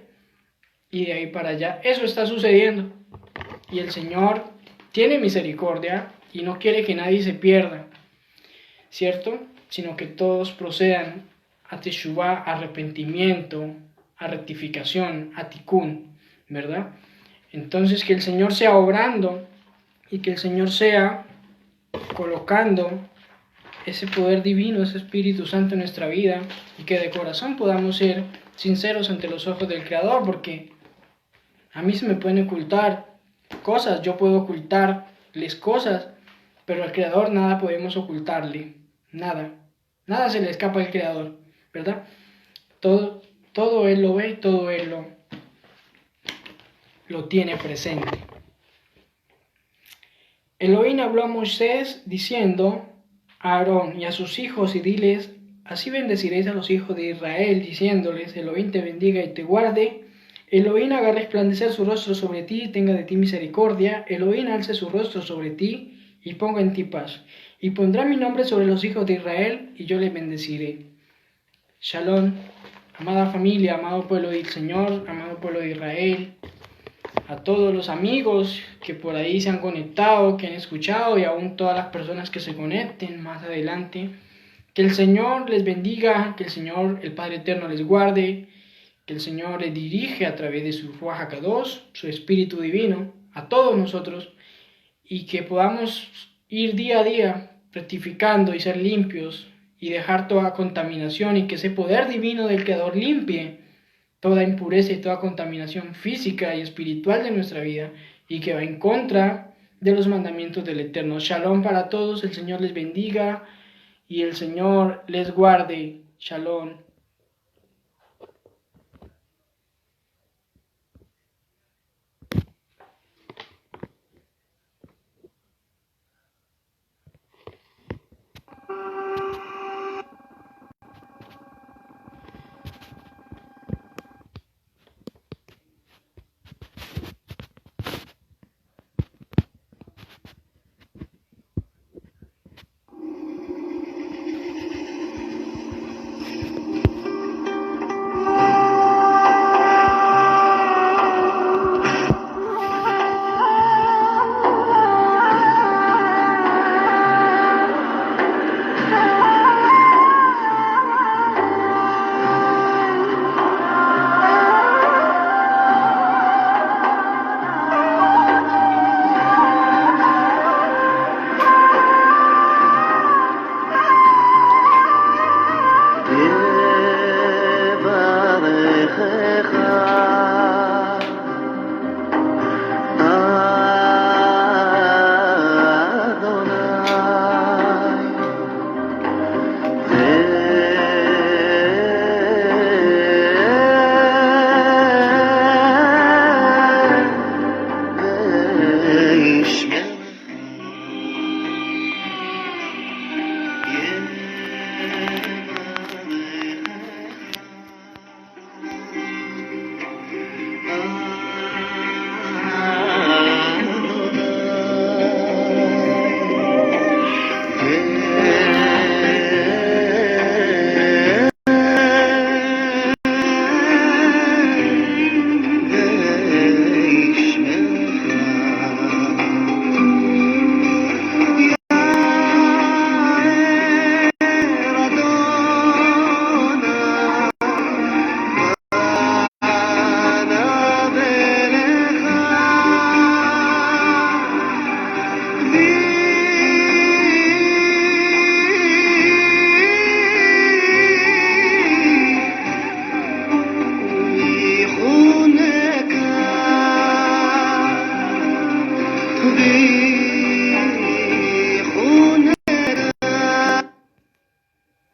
Y de ahí para allá, eso está sucediendo. Y el Señor tiene misericordia y no quiere que nadie se pierda, ¿cierto? Sino que todos procedan a Teshuvá, a arrepentimiento, a rectificación, a tikkun, ¿verdad? Entonces que el Señor sea obrando y que el Señor sea colocando ese poder divino, ese Espíritu Santo en nuestra vida, y que de corazón podamos ser sinceros ante los ojos del Creador, porque a mí se me pueden ocultar cosas, yo puedo ocultarles cosas, pero al Creador nada podemos ocultarle, nada se le escapa al Creador, ¿verdad? Todo Él lo ve, todo Él lo tiene presente. Elohim habló a Moisés diciendo a Aarón y a sus hijos, y diles: así bendeciréis a los hijos de Israel, diciéndoles: Elohim te bendiga y te guarde. Elohim haga resplandecer su rostro sobre ti y tenga de ti misericordia. Elohim alce su rostro sobre ti y ponga en ti paz. Y pondrá mi nombre sobre los hijos de Israel, y yo les bendeciré. Shalom, amada familia, amado pueblo del Señor, amado pueblo de Israel, a todos los amigos que por ahí se han conectado, que han escuchado, y aún todas las personas que se conecten más adelante. Que el Señor les bendiga, que el Señor, el Padre Eterno, les guarde, que el Señor les dirige a través de su Ruach HaKadosh, su Espíritu Divino, a todos nosotros, y que podamos ir día a día rectificando y ser limpios y dejar toda contaminación, y que ese poder divino del Creador limpie toda impureza y toda contaminación física y espiritual de nuestra vida, y que va en contra de los mandamientos del Eterno. Shalom para todos, el Señor les bendiga y el Señor les guarde. Shalom. thee.